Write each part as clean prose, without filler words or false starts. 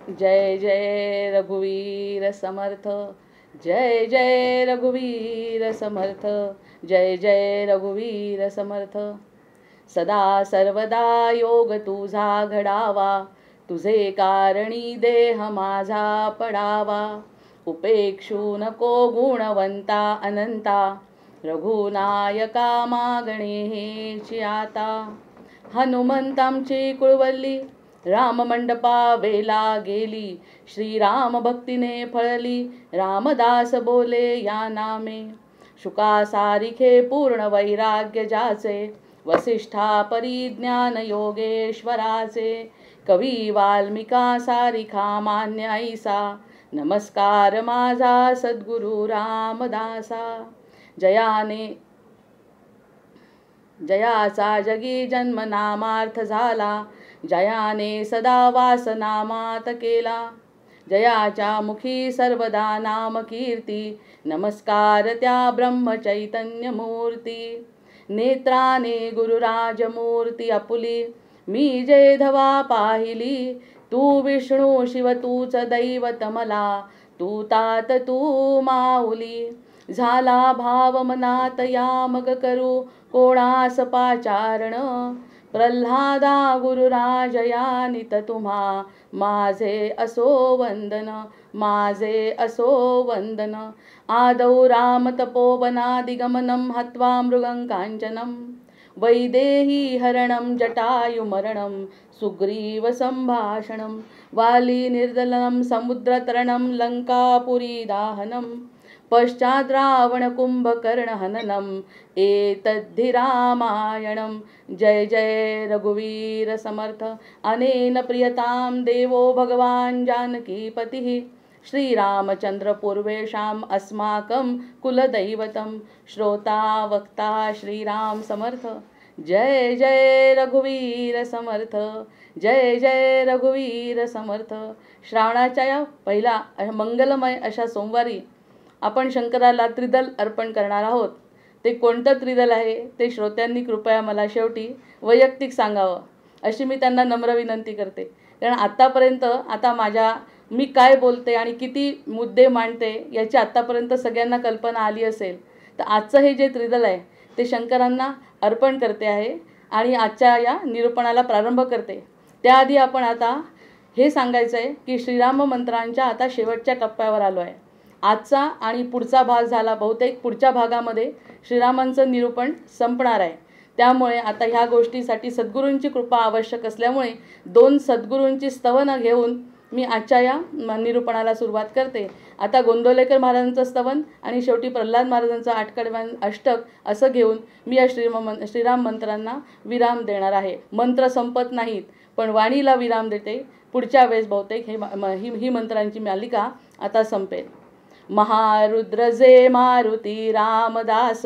जय जय रघुवीर समर्थ, जय जय रघुवीर समर्थ, जय जय रघुवीर समर्थ। सदा सर्वदा योग तुझा घडावा, तुझे कारणी देह माझा पडावा। उपेक्षू नको गुणवंता अनंता, रघुनायका मागणे हेची आता। हनुमंतांची कुळवल्ली राम मंडपा वेला गेली, श्रीराम भक्तीने फळली, रामदास बोले या नामे। शुका सारिखे पूर्ण वैराग्य जाचे, वसिष्ठा परिज्ञान योगेश्वराचे। कवी वाल्मिका सारिखा मान्य ऐसा, नमस्कार माझा सद्गुरु रामदासा। जयाचा जगी जन्म नामार्थ झाला, जयाने सदा वास नामात केला। जयाच्या मुखी सर्वदा नाम कीर्ती, नमस्कार त्या ब्रह्म चैतन्य मूर्ती। नेत्राने गुरुराज मूर्ती आपुली, मी जे धवा पाहिली। तू विष्णू शिव तूच दैवत मला, तू तात तू माऊली। झाला भाव मनात या मग करू कोणास पाचारण, प्रल्हादा गुरुराज या नित तुम्हा माझे असो वंदन, माझे असो वंदन। आदौ राम तपोवनादिगमनं हत्वा मृगं कांचनं, वैदेही हरणं जटायुमरणं सुग्रीव संभाषणं। वाली निर्दलनं समुद्रतरणं लंकापुरी दाहनं, पश्चात् रावण कुंभकर्ण हननम् एतद्धि रामायणं। जय जय रघुवीर समर्थ, अनेन प्रियतां देवो भगवान् जानकीपतिः। श्रीरामचंद्र पूर्वेषाम् अस्माकं कुलदैवतं, श्रोता वक्ता श्रीराम समर्थ। जय जय रघुवीर समर्थ, जय जय रघुवीर समर्थ। श्रावणाच्या या पहिला मंगलमय अशा सोमवारी आपण शंकराला त्रिदल अर्पण करणार आहोत। ते कोणतं त्रिदल आहे ते श्रोत्यांनी कृपया मला शेवटी वैयक्तिक सांगावं, अशी मी त्यांना नम्र विनंती करते। कारण आत्तापर्यंत मी काय बोलते आणि किती मुद्दे मांडते याची आत्तापर्यंत सगळ्यांना कल्पना आली असेल। तर आजचं हे जे त्रिदल आहे ते शंकरांना अर्पण करते आहे आणि आजच्या या निरूपणाला प्रारंभ करते। त्याआधी आपण आता हे सांगायचं आहे की श्रीराम मंत्रांच्या आता शेवटच्या टप्प्यावर आलो आहे। आजचा आणि पुढचा भाग झाला, बहुतेक पुढच्या भागामध्ये श्रीरामांचं निरूपण संपणार आहे। त्यामुळे आता ह्या गोष्टीसाठी सद्गुरूंची कृपा आवश्यक असल्यामुळे 2 सद्गुरूंची स्तवन घेऊन मी आजच्या या निरूपणाला सुरुवात करते। आता गोंदवलेकर महाराजांचं स्तवन आणि शेवटी प्रल्हाद महाराजांचं आठकडव्यान अष्टक असं घेऊन मी या श्रीराम मंत्रांना विराम देणार आहे। मंत्र संपत नाहीत पण वाणीला विराम देते। पुढच्या वेळेस बहुतेक ही मंत्रांची मालिका आता संपेल। महारुद्र जे मारुती रामदास,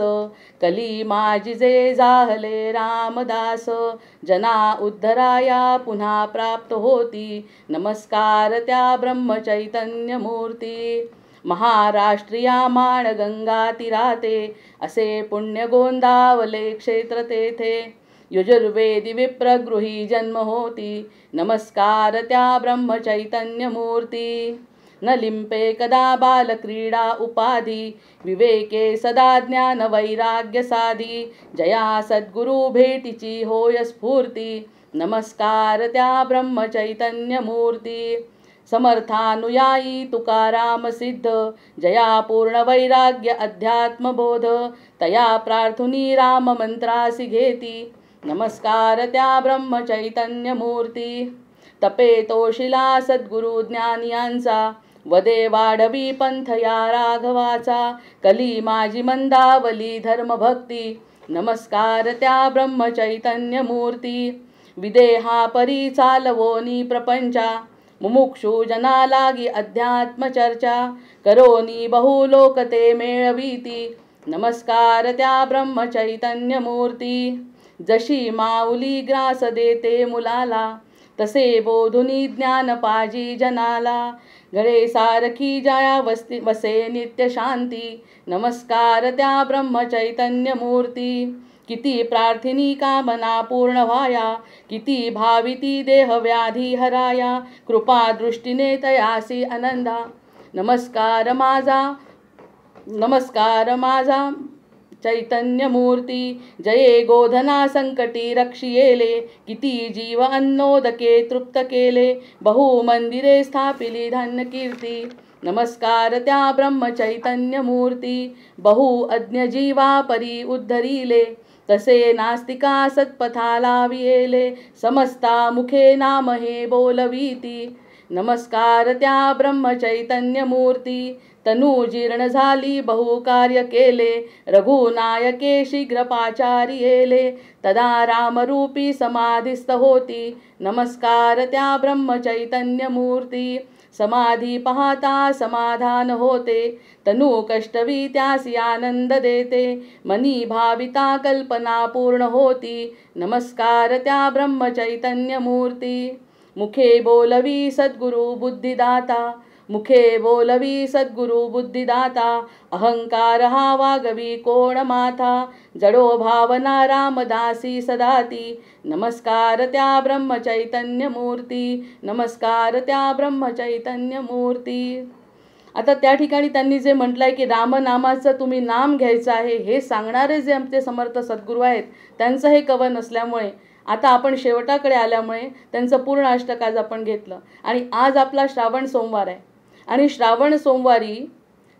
कली माझी जे जाहले रामदास। जना उद्धराया पुन्हा प्राप्त होती, नमस्कार त्या ब्रह्म चैतन्य मूर्ती। महाराष्ट्रिया माण गंगा तीराते, असे पुण्य गोंदावले क्षेत्र तेथे। यजुर्वेदी विप्रगृही जन्म होती, नमस्कार त्या ब्रह्म चैतन्य मूर्ती। न लिंपे कदा बालक्रीडा उपाधी, विवेके सदा ज्ञान वैराग्य साधी। जया सद्गुरु भेटीची होय स्फूर्ती, नमस्कार त्या ब्रह्म चैतन्य मूर्ती। समर्थानुयायी तुकाराम सिद्ध, जया पूर्ण वैराग्य अध्यात्म बोध। तया प्रार्थुनी राम मंत्रासी घेती, नमस्कार त्या ब्रह्म चैतन्य मूर्ती। तपे तोशिला सद्गुरु ज्ञानियांचा, वदे वाढवी पंथ या राघवाचा। कली माझी मंदावली धर्मभक्ती, नमस्कार त्या ब्रह्म चैतन्य मूर्ती। विदेहा परी चालवोनी प्रपंचा, मुमुक्षु जना लागी अध्यात्म चर्चा। करोनी बहुलोक ते मेळवीती, नमस्कार त्या ब्रह्म चैतन्य मूर्ती। जशी माऊली ग्रास देते मुलाला, तसे बोधुनी ज्ञान पाजी जनाला। घडे सारखी जया वसे नित्य शांती, नमस्कार त्या ब्रह्म चैतन्य मूर्ती। किती प्रार्थिनी कामना पूर्ण व्हाया, किती भाविती देह व्याधी हराया, कृपा दृष्टीने तयासी आनंदा. नमस्कार माझा चैतन्य मूर्ती, जये गोधना संकटी रक्षियेले, किती जीव अन्नोदके तृप्त केले, बहु मंदिरे स्थापिली धन्य कीर्ती. नमस्कार त्या ब्रह्म चैतन्य मूर्ती, बहु अज्ञ जीवा परी उद्धरिले, तसे नास्तिका सत्पथा लाविले, समस्ता मुखे नाम हे बोलवीती. नमस्कार त्या ब्रह्म चैतन्य मूर्ती, तनु जीर्ण झाली बहु कार्य केले, रघुनायके शीघ्र पाचारी येले, तदा रामरूपी समाधिस्थ होती. नमस्कार त्या ब्रह्म चैतन्य मूर्ती, समाधी पाहता समाधान होते, तनु कष्टवी त्यासी आनंद देते, मनी भाविता कल्पना पूर्ण होती. नमस्कार त्या ब्रह्म चैतन्य मूर्ती, मुखे बोलवी सद्गुरु बुद्धिदाता, मुखे बोलवी सद्गुरु बुद्धिदाता, अहंकार हा वागवी कोण माथा, जडो भावना रामदासी सदाती. नमस्कार त्या ब्रह्म चैतन्य मूर्ती, नमस्कार त्या ब्रह्म चैतन्य मूर्ती. आता त्या ठिकाणी त्यांनी जे म्हटलंय की रामनामाचं तुम्ही नाम घ्यायचं आहे, हे सांगणारे जे आमचे समर्थ सद्गुरू आहेत त्यांचं हे कवन असल्यामुळे आता आपण शेवटाकडे आल्यामुळे त्यांचं पूर्ण अष्टक आज आपण घेतलं. आणि आज आपला श्रावण सोमवार आहे आणि श्रावण सोमवारी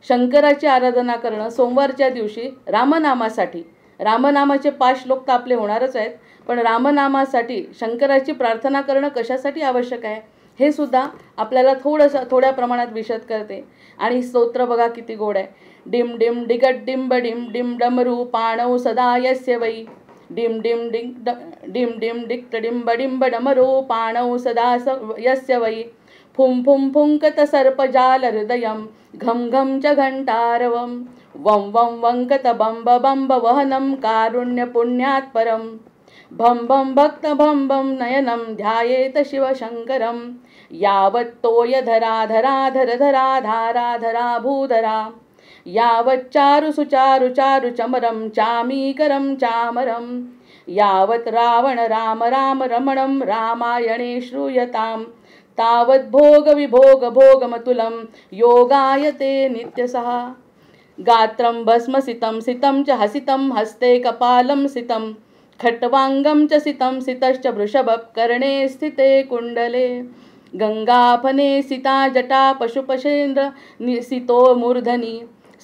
शंकराची आराधना करणं, सोमवारच्या दिवशी रामनामासाठी, रामनामाचे 5 श्लोक तर आपले होणारच आहेत, पण रामनामासाठी शंकराची प्रार्थना करणं कशासाठी आवश्यक आहे हे सुद्धा आपल्याला थोड्या प्रमाणात विशद करते. आणि स्तोत्र बघा किती गोड आहे. डिम डिम डिगट डिंब डिम डिम डमरू पाणौ सदा यस्य वै, डिम डिम डिम डिम डिक्ट डिंब डिंब डमरू पाणौ सदा यस्य वै, फुं फुं फुंकत सर्पजाल हृदयं, घम घम च घंटारवं, वं वं वंकत बंब बंब वहनं कारुण्य पुण्यात् परं, भं भं भक्त भं भं नयनं ध्यायेत शिवशंकरं, यावत्तोय धरा धरा धर धरा धारा धरा भूधरा, यावच्चारु सुचारु चारु चमरं चामीकरं चामरं, यावत् रावण राम राम रमणं रामायणे श्रूयतां, तावत् भोग विभोग भोगमतुलं योगायते नित्यसः. गात्रं भस्मसितं सितं च हसितं हस्ते कपालं सितं, खट्वांगं च सितं सितश्च वृषभकर्णे स्थिते कुण्डले, गंगाफने सिता जटा पशुपशेन्द्र निसितो मूर्धनि,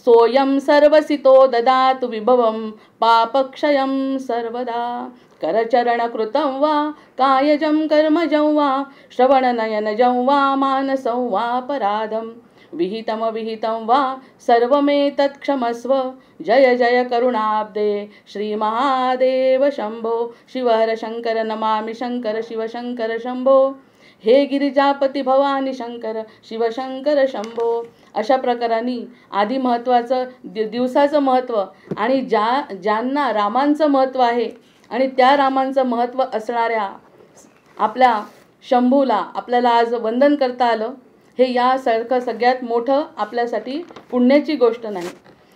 सोऽयं सर्वसितो ददातु विभवं पापक्षयं सर्वदा. करचरणकृतं वा कायजं कर्मजं वा श्रवणनयनजं वा मानसं वापराधं, विहितं वा सर्वमेतत् क्षमस्व. जय जय करुणाब्दे श्री महादेव शंभो, शिवहर शंकर नमामि शंकर शिवशंकर शंभो, हे गिरिजापती भवानी शंकर शिवशंकर शंभो. अशा प्रकाराने आधी महत्त्वाचं दिवसाचं महत्त्व आणि ज्यांना रामांचं महत्त्व आहे आणि त्या रामांचं महत्त्व असणाऱ्या आपल्या शंभूला आपल्याला आज वंदन करता आलं, हे यासारखं सगळ्यात मोठं आपल्यासाठी पुण्याची गोष्ट नाही.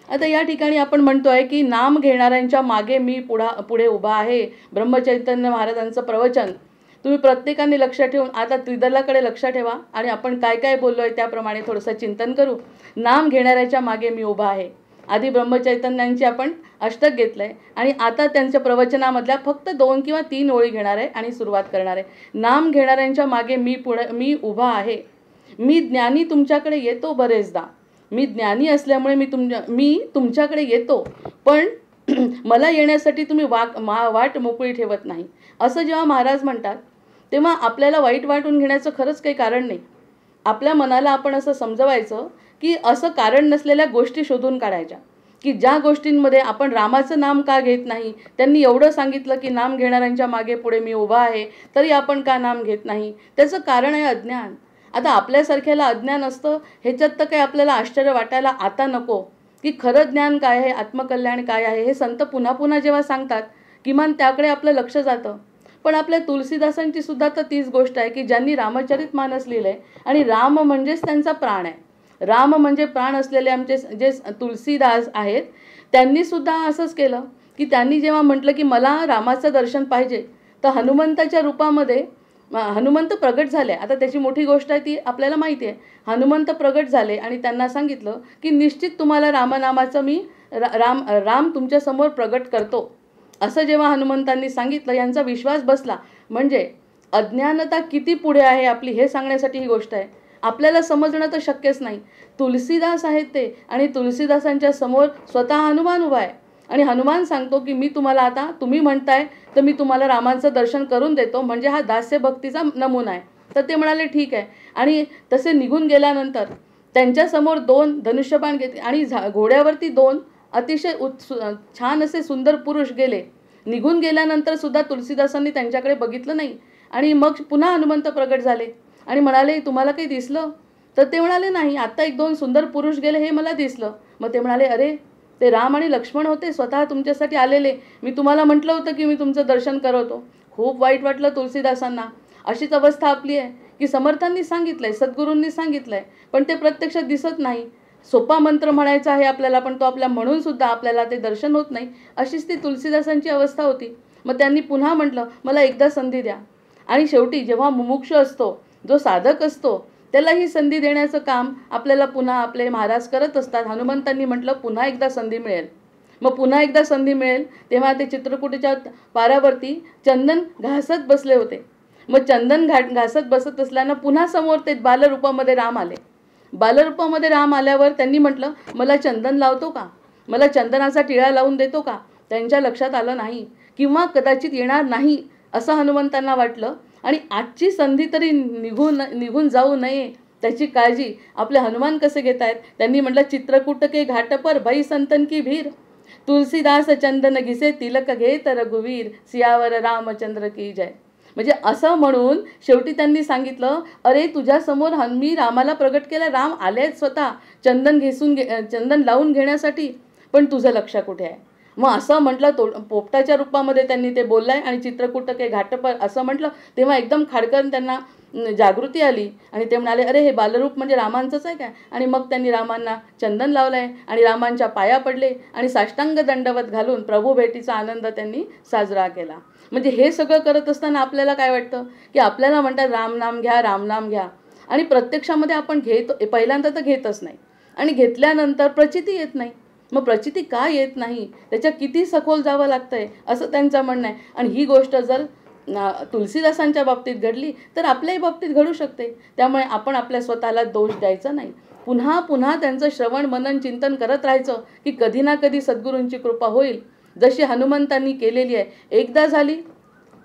आता या ठिकाणी आपण म्हणतोय की नाम घेणाऱ्यांच्या मागे मी पुढे उभा आहे. ब्रह्मचैतन्य महाराजांचं प्रवचन तुम्ही प्रत्येकाने लक्ष ठेवून आता त्रिदलाकडे लक्ष ठेवा आणि आपण काय काय बोललोय त्याप्रमाणे थोडंसं चिंतन करू. नाम घेणाऱ्याच्या मागे मी उभा आहे. आधी ब्रह्मचैतन्यांची आपण अष्टक घेतलंय आणि आता त्यांच्या प्रवचनामधल्या फक्त 2 किंवा 3 ओळी घेणार आहे आणि सुरुवात करणार आहे. नाम घेणाऱ्यांच्या मागे मी उभा आहे. मी ज्ञानी तुमच्याकडे येतो बरेचदा. मी ज्ञानी असल्यामुळे मी तुमच्याकडे येतो, पण मला येण्यासाठी तुम्ही वाट मोकळी ठेवत नाही. असं जेव्हा महाराज म्हणतात तेव्हा आपल्याला वाईट वाटून घेण्याचं खरंच काही कारण नाही. आपल्या मनाला आपण असं समजवायचं की असं कारण नसलेल्या गोष्टी शोधून काढायच्या, की ज्या गोष्टींमध्ये आपण रामाचं नाम का घेत नाही. त्यांनी एवढं सांगितलं की नाम घेणाऱ्यांच्या मागे पुढे मी उभा आहे, तरी आपण का नाम घेत नाही. त्याचं कारण आहे अज्ञान. आता आपल्यासारख्याला अज्ञान असतं ह्याच्यात तर काही आपल्याला आश्चर्य वाटायला आता नको, की खरं ज्ञान काय आहे, आत्मकल्याण काय आहे हे संत पुन्हा पुन्हा जेव्हा सांगतात किमान त्याकडे आपलं लक्ष जातं. पण आपल्या तुलसीदासांची सुद्धा तर तीच गोष्ट आहे की ज्यांनी रामचरितमानस लिहिलंय आणि राम म्हणजेच त्यांचा प्राण आहे. राम म्हणजे प्राण असलेले आमचे जे तुलसीदास आहेत त्यांनी सुद्धा असंच केलं की त्यांनी जेव्हा म्हटलं की मला रामाचं दर्शन पाहिजे, तर हनुमंताच्या रूपामध्ये हनुमंत प्रगट झाले. आता त्याची मोठी गोष्ट आहे ती आपल्याला माहिती आहे. हनुमंत प्रगट झाले आणि त्यांना सांगितलं की निश्चित तुम्हाला रामनामाचं मी राम तुमच्यासमोर प्रगट करतो, असं जेव्हा हनुमंतांनी सांगितलं, यांचा विश्वास बसला. म्हणजे अज्ञानता किती पुढे आहे आपली हे सांगण्यासाठी ही गोष्ट आहे. आपल्याला समजणं तर शक्यच नाही. तुलसीदास आहेत ते, आणि तुलसीदासांच्या समोर स्वतः हनुमान उभा आहे आणि हनुमान सांगतो की मी तुम्हाला, आता तुम्ही म्हणताय तर मी तुम्हाला रामांचं दर्शन करून देतो. म्हणजे हा दास्य भक्तीचा नमुना आहे. तर ते म्हणाले ठीक आहे. आणि तसे निघून गेल्यानंतर त्यांच्यासमोर 2 धनुष्यबाण घेतले आणि घोड्यावरती 2 अतिशय छान असे सुंदर पुरुष गेले. निघून गेल्यानंतर सुद्धा तुलसीदासांनी त्यांच्याकडे बघितलं नाही. आणि मग पुन्हा हनुमंत प्रगट झाले आणि म्हणाले तुम्हाला काही दिसलं? तर ते म्हणाले नाही, आत्ता 1-2 सुंदर पुरुष गेले हे मला दिसलं. मग ते म्हणाले अरे ते राम आणि लक्ष्मण होते, स्वतः तुमच्यासाठी आलेले. मी तुम्हाला म्हटलं होतं की मी तुमचं दर्शन करवतो. खूप वाईट वाटलं तुलसीदासांना. अशीच अवस्था आपली आहे की समर्थांनी सांगितलंय, सद्गुरूंनी सांगितलंय, पण ते प्रत्यक्षात दिसत नाही. सोपा मंत्र म्हणायचा आहे आपल्याला, पण तो आपल्या म्हणून सुद्धा आपल्याला ते दर्शन होत नाही. अशीच ती तुलसीदासांची अवस्था होती. मग त्यांनी पुन्हा म्हटलं मला एकदा संधी द्या. आणि शेवटी जेव्हा मुमुक्ष असतो, जो साधक असतो, त्याला ही संधी देण्याचं काम आपल्याला पुन्हा आपले महाराज करत असतात. हनुमंतांनी म्हटलं पुन्हा एकदा संधी मिळेल. मग पुन्हा एकदा संधी मिळेल तेव्हा ते चित्रकूटच्या पारावरती चंदन घासत बसले होते. मग चंदन घासत बसत असल्यानं पुन्हा समोर ते बालरूपामध्ये राम आले. बालरूपामध्ये राम आल्यावर त्यांनी म्हटलं मला चंदन लावतो का, मला चंदनाचा टिळा लावून देतो का? त्यांच्या लक्षात आलं नाही किंवा कदाचित येणार नाही असं हनुमंतांना वाटलं. आणि आजची संधी तरी निघून जाऊ नये त्याची काळजी आपले हनुमान कसे घेत आहेत. त्यांनी म्हटलं चित्रकूट के घाट पर भई संतन की भीर, तुलसीदास चंदन घिसे तिलक घेत रघुवीर, सियावर रामचंद्र की जय. म्हणजे असं म्हणून शेवटी त्यांनी सांगितलं अरे तुझ्यासमोर मी रामाला प्रगट केला, राम आलेत स्वतः चंदन लावून घेण्यासाठी, पण तुझं लक्ष कुठे आहे? मग असं म्हटलं पोपटाच्या रूपामध्ये त्यांनी ते बोललाय आणि चित्रकूट के घाटपर असं म्हटलं तेव्हा एकदम खाडकन त्यांना जागृती आली आणि ते म्हणाले अरे हे बालरूप म्हणजे रामांचंच आहे काय? आणि मग त्यांनी रामांना चंदन लावलंय आणि रामांच्या पाया पडले आणि साष्टांग दंडवत घालून प्रभू भेटीचा आनंद त्यांनी साजरा केला. म्हणजे हे सगळं करत असताना आपल्याला काय वाटतं की आपल्याला म्हणतात रामनाम घ्या, रामनाम घ्या, आणि प्रत्यक्षामध्ये आपण पहिल्यांदा तर घेतच नाही आणि घेतल्यानंतर प्रचिती येत नाही. मग प्रचिती का येत नाही, त्याच्या किती सखोल जावं लागतंय असं त्यांचं म्हणणं आहे. आणि ही गोष्ट जर तुलसीदासांच्या बाबतीत घडली तर आपल्याही बाबतीत घडू शकते. त्यामुळे आपण आपल्या स्वतःला दोष द्यायचा नाही. पुन्हा पुन्हा त्यांचं श्रवण मनन चिंतन करत राहायचं की कधी ना कधी सद्गुरूंची कृपा होईल. जशी हनुमंतांनी केलेली आहे. एकदा झाली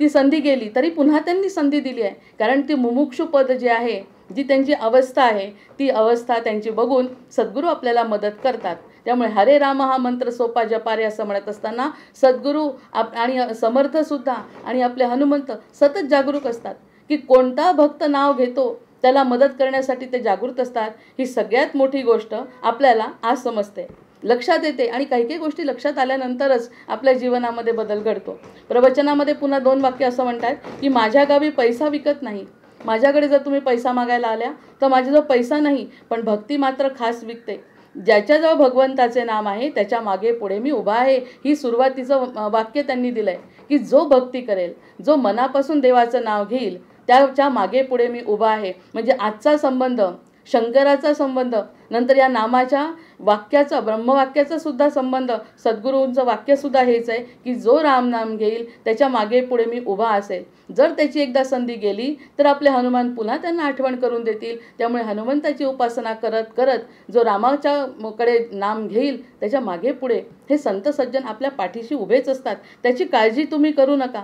ती संधी गेली तरी पुन्हा त्यांनी संधी दिली आहे. कारण ती मुमुक्षु पद जे आहे, जी त्यांची अवस्था आहे, ती अवस्था त्यांची बघून सद्गुरू आपल्याला मदत करतात. त्यामुळे हरे राम हा मंत्र सोपा जपारे असं म्हणत असताना सद्गुरू आणि समर्थसुद्धा आणि आपले हनुमंत सतत जागरूक असतात की कोणता भक्त नाव घेतो त्याला मदत करण्यासाठी ते जागृत असतात. ही सगळ्यात मोठी गोष्ट आपल्याला आज समजते, लक्षात येते. आणि काही काही गोष्टी लक्षात आल्यानंतरच आपल्या जीवनामध्ये बदल घडतो. प्रवचनामध्ये पुन्हा 2 वाक्य असं म्हणतात की माझ्या गावी पैसा विकत नाही. माझ्याकडे जर तुम्ही पैसा मागायला आल्या तर माझ्याजवळ पैसा नाही, पण भक्ती मात्र खास विकते. ज्याच्याजवळ भगवंताचे नाम आहे त्याच्या मागे पुढे मी उभा आहे. ही सुरुवातीचं वाक्य त्यांनी दिलं आहे की जो भक्ती करेल, जो मनापासून देवाचं नाव घेईल, त्याच्या मागे पुढे मी उभा आहे. म्हणजे आजचा संबंध शंकराचा संबंध, नंतर या नामाच्या वाक्याचा ब्रह्मवाक्याचा सुद्धा संबंध, सद्गुरूंचं वाक्यसुद्धा हेच आहे की जो रामनाम घेईल त्याच्या मागे पुढे मी उभा असेल. जर त्याची एकदा संधी गेली तर आपले हनुमान पुन्हा त्यांना आठवण करून देतील. त्यामुळे हनुमंताची उपासना करत करत जो रामाच्या कडे नाम घेईल त्याच्या मागे पुढे हे संत सज्जन आपल्या पाठीशी उभेच असतात. त्याची काळजी तुम्ही करू नका.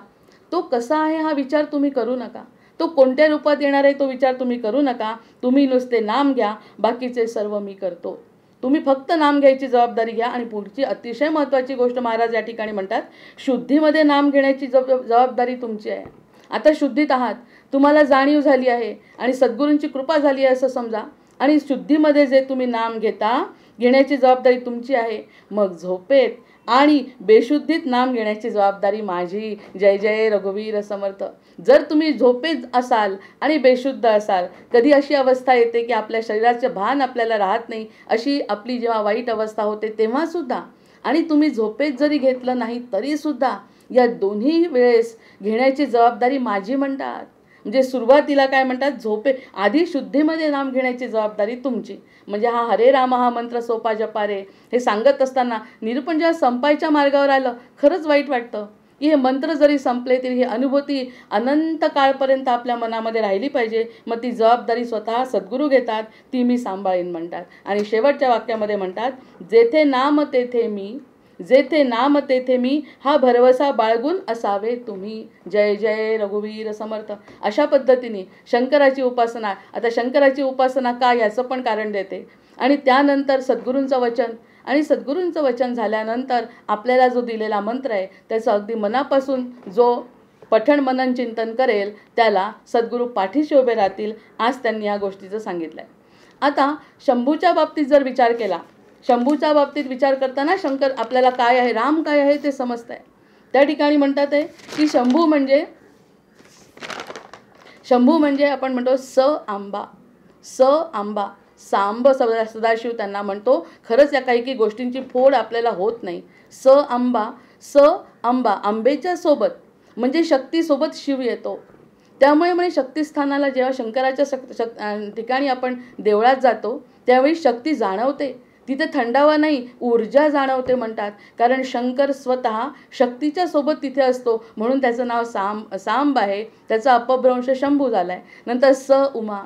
तो कसा आहे हा विचार तुम्ही करू नका. तो कोणत्या रूपात येणार आहे तो विचार तुम्ही करू नका. तुम्ही नुसते नाम घ्या, बाकीचे सर्व मी करतो. तुम्ही फक्त नाम घ्यायची जबाबदारी घ्या. आणि पुढची अतिशय महत्त्वाची गोष्ट महाराज या ठिकाणी म्हणतात, शुद्धीमध्ये नाम घेण्याची जबाबदारी तुमची आहे. आता शुद्धीत आहात, तुम्हाला जाणीव झाली आहे आणि सद्गुरूंची कृपा झाली आहे असं समजा, आणि शुद्धीमध्ये जे तुम्ही नाम घेण्याची जबाबदारी तुमची आहे. मग झोपेत आणि बेशुद्धीत नाम घेण्याची जबाबदारी माझी. जय जय रघुवीर समर्थ. जर तुम्ही झोपेत असाल आणि बेशुद्ध असाल, कधी अशी अवस्था येते की आपल्या शरीराचे भान आपल्याला राहत नाही, अशी आपली जेव्हा वाईट अवस्था होते तेव्हासुद्धा आणि तुम्ही झोपेत जरी घेतलं नाही तरीसुद्धा या दोन्ही वेळेस घेण्याची जबाबदारी माझी म्हणतात. म्हणजे सुरुवातीला काय म्हणतात, झोपे आधी शुद्धीमध्ये नाम घेण्याची जबाबदारी तुमची. म्हणजे हा हरे राम हा मंत्र सोपा जपा रे हे सांगत असताना निरूपण जेव्हा संपायच्या मार्गावर आलं, खरंच वाईट वाटतं की हे मंत्र जरी संपले तरी ही अनुभूती अनंत काळपर्यंत आपल्या मनामध्ये राहिली पाहिजे. मग ती जबाबदारी स्वतः सद्गुरू घेतात, ती मी सांभाळीन म्हणतात. आणि शेवटच्या वाक्यामध्ये म्हणतात, जेथे नाम तेथे मी, जेथे नाम तेथे मी, हा भरवसा बाळगून असावे तुम्ही. जय जय रघुवीर समर्थ. अशा पद्धतीने शंकराची उपासना. आता शंकराची उपासना का याचं पण कारण देते. आणि त्यानंतर सद्गुरूंचं वचन, आणि सद्गुरूंचं वचन झाल्यानंतर आपल्याला जो दिलेला मंत्र आहे त्याचं अगदी मनापासून जो पठण मनन चिंतन करेल त्याला सद्गुरू पाठीशी उभे राहतील. आज त्यांनी या गोष्टीचं सांगितलं आहे. आता शंभूच्या बाबतीत जर विचार केला, शंभूच्या बाबतीत विचार करताना शंकर आपल्याला काय आहे, राम काय आहे ते समजत आहे. त्या ठिकाणी म्हणतात आहे की शंभू म्हणजे आपण म्हणतो स आंबा, स आंबा, सांब सदाशिव त्यांना म्हणतो. खरंच या काही गोष्टींची फोड आपल्याला होत नाही. स आंबा, स आंबा, आंबेच्या सोबत म्हणजे शक्तीसोबत शिव येतो. त्यामुळे म्हणजे शक्तिस्थानाला जेव्हा शंकराच्या ठिकाणी आपण देवळात जातो त्यावेळी शक्ती जाणवते. तिथे थंडावा नाही, ऊर्जा जाणवते म्हणतात. कारण शंकर स्वतः शक्तीच्या सोबत तिथे असतो म्हणून त्याचं नाव सांब आहे. त्याचा अपभ्रंश शंभू झाला आहे. नंतर स उमा,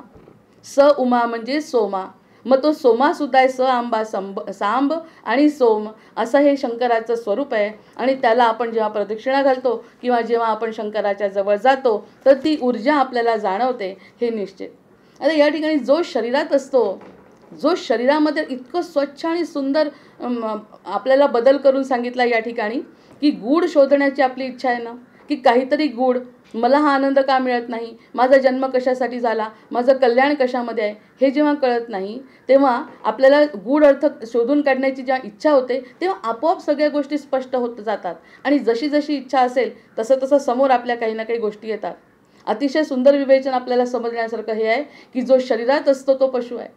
स उमा म्हणजे सोमा. मग तो सोमासुद्धा आहे. स आंबा, सांब आणि सोम असं हे शंकराचं स्वरूप आहे. आणि त्याला आपण जेव्हा प्रदक्षिणा घालतो किंवा जेव्हा आपण शंकराच्या जवळ जातो तर ती ऊर्जा आपल्याला जाणवते हे निश्चित. आता या ठिकाणी जो शरीरात असतो, जो शरीरामध्ये इतकं स्वच्छ आणि सुंदर आपल्याला बदल करून सांगितला या ठिकाणी की गूढ शोधण्याची आपली इच्छा आहे ना, की काहीतरी गूढ, मला हा आनंद का मिळत नाही, माझा जन्म कशासाठी झाला, माझं कल्याण कशामध्ये आहे, हे जेव्हा कळत नाही तेव्हा आपल्याला गूढ अर्थ शोधून काढण्याची जेव्हा इच्छा होते तेव्हा आपोआप सगळ्या गोष्टी स्पष्ट होत जातात. आणि जशी जशी इच्छा असेल तसं तसं समोर आपल्या काही ना काही गोष्टी येतात. अतिशय सुंदर विवेचन आपल्याला समजण्यासारखं हे आहे की जो शरीरात असतो तो पशु आहे.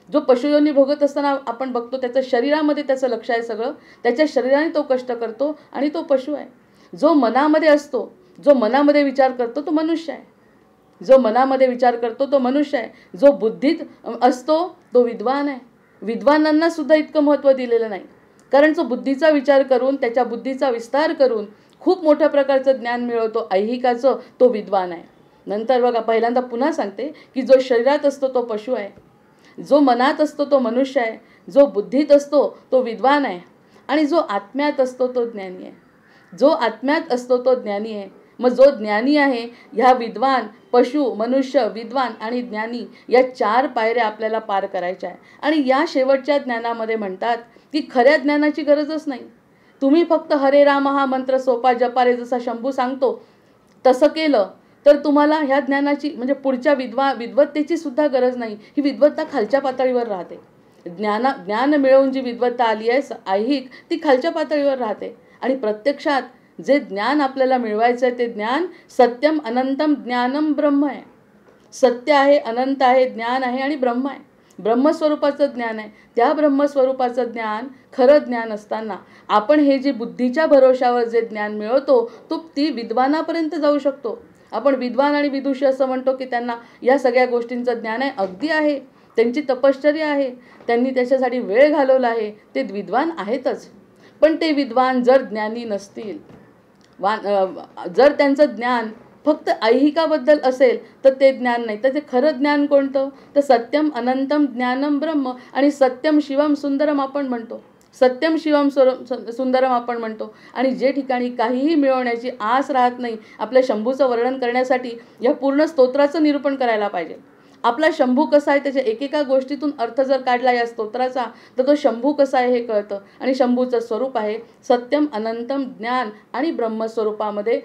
जो पशुयोनी भोगत असताना आपण बघतो त्याचं शरीरामध्ये त्याचं लक्ष आहे सगळं, त्याच्या शरीराने तो कष्ट करतो आणि तो पशु आहे. जो मनामध्ये असतो, जो मनामध्ये विचार करतो तो मनुष्य आहे. जो मनामध्ये विचार करतो तो मनुष्य आहे. जो बुद्धीत असतो तो विद्वान आहे. विद्वानांना सुद्धा इतकं महत्त्व दिलेलं नाही. कारण जो बुद्धीचा विचार करून त्याच्या बुद्धीचा विस्तार करून खूप मोठ्या प्रकारचं ज्ञान मिळवतो ऐहिकाचं, तो विद्वान आहे. नंतर बघा, पहिल्यांदा पुन्हा सांगते की जो शरीरात असतो तो पशु आहे, जो मनात असतो तो मनुष्य आहे, जो बुद्धीत असतो तो विद्वान आहे आणि जो आत्म्यात असतो तो ज्ञानी आहे. जो आत्म्यात असतो तो ज्ञानी आहे. मग जो ज्ञानी आहे, ह्या विद्वान, पशु, मनुष्य, विद्वान आणि ज्ञानी या 4 पायऱ्या आपल्याला पार करायच्या आहे. आणि या शेवटच्या ज्ञानामध्ये म्हणतात की खऱ्या ज्ञानाची गरजच नाही. तुम्ही फक्त हरे राम हा मंत्र सोपा जपा रे जसा शंभू सांगतो तसं केलं तर तुम्हाला ह्या ज्ञानाची म्हणजे पुढच्या विद्वत्तेची सुद्धा गरज नाही. ही विद्वत्ता खालच्या पातळीवर राहते. ज्ञान मिळवून जी विद्वत्ता आली आहे ऐहिक, ती खालच्या पातळीवर राहते. आणि प्रत्यक्षात जे ज्ञान आपल्याला मिळवायचं आहे ते ज्ञान सत्यम अनंतम ज्ञानम ब्रह्म आहे. सत्य आहे, अनंत आहे, ज्ञान आहे आणि ब्रह्म आहे. ब्रह्मस्वरूपाचं ज्ञान आहे. त्या ब्रह्मस्वरूपाचं ज्ञान खरं ज्ञान असताना आपण हे जे बुद्धीच्या भरोशावर जे ज्ञान मिळवतो तो ती विद्वानापर्यंत जाऊ शकतो. आपण विद्वान आणि विदुषी असं म्हणतो की त्यांना या सगळ्या गोष्टींचं ज्ञान आहे, अगदी आहे, त्यांची तपश्चर्या आहे, त्यांनी त्याच्यासाठी वेळ घालवला आहे, ते विद्वान आहेतच. पण ते विद्वान जर ज्ञानी नसतील, जर त्यांचं ज्ञान फक्त ऐहिकाबद्दल असेल तर ते ज्ञान नाही. तर ते खरं ज्ञान कोणतं, तर सत्यम अनंतम ज्ञानम ब्रह्म. आणि सत्यम शिवम सुंदरम आपण म्हणतो, सत्यम शिवम सुंदरम आपण म्हणतो. आणि जे ठिकाणी काहीही मिळवण्याची आस राहत नाही, आपल्या शंभूचं वर्णन करण्यासाठी या पूर्ण स्तोत्राचं निरूपण करायला पाहिजे. आपला शंभू कसा आहे त्याच्या एकेका गोष्टीतून अर्थ जर काढला या स्तोत्राचा तर तो शंभू कसा आहे हे कळतं. आणि शंभूचं स्वरूप आहे सत्यम अनंतम ज्ञान आणि ब्रह्मस्वरूपामध्ये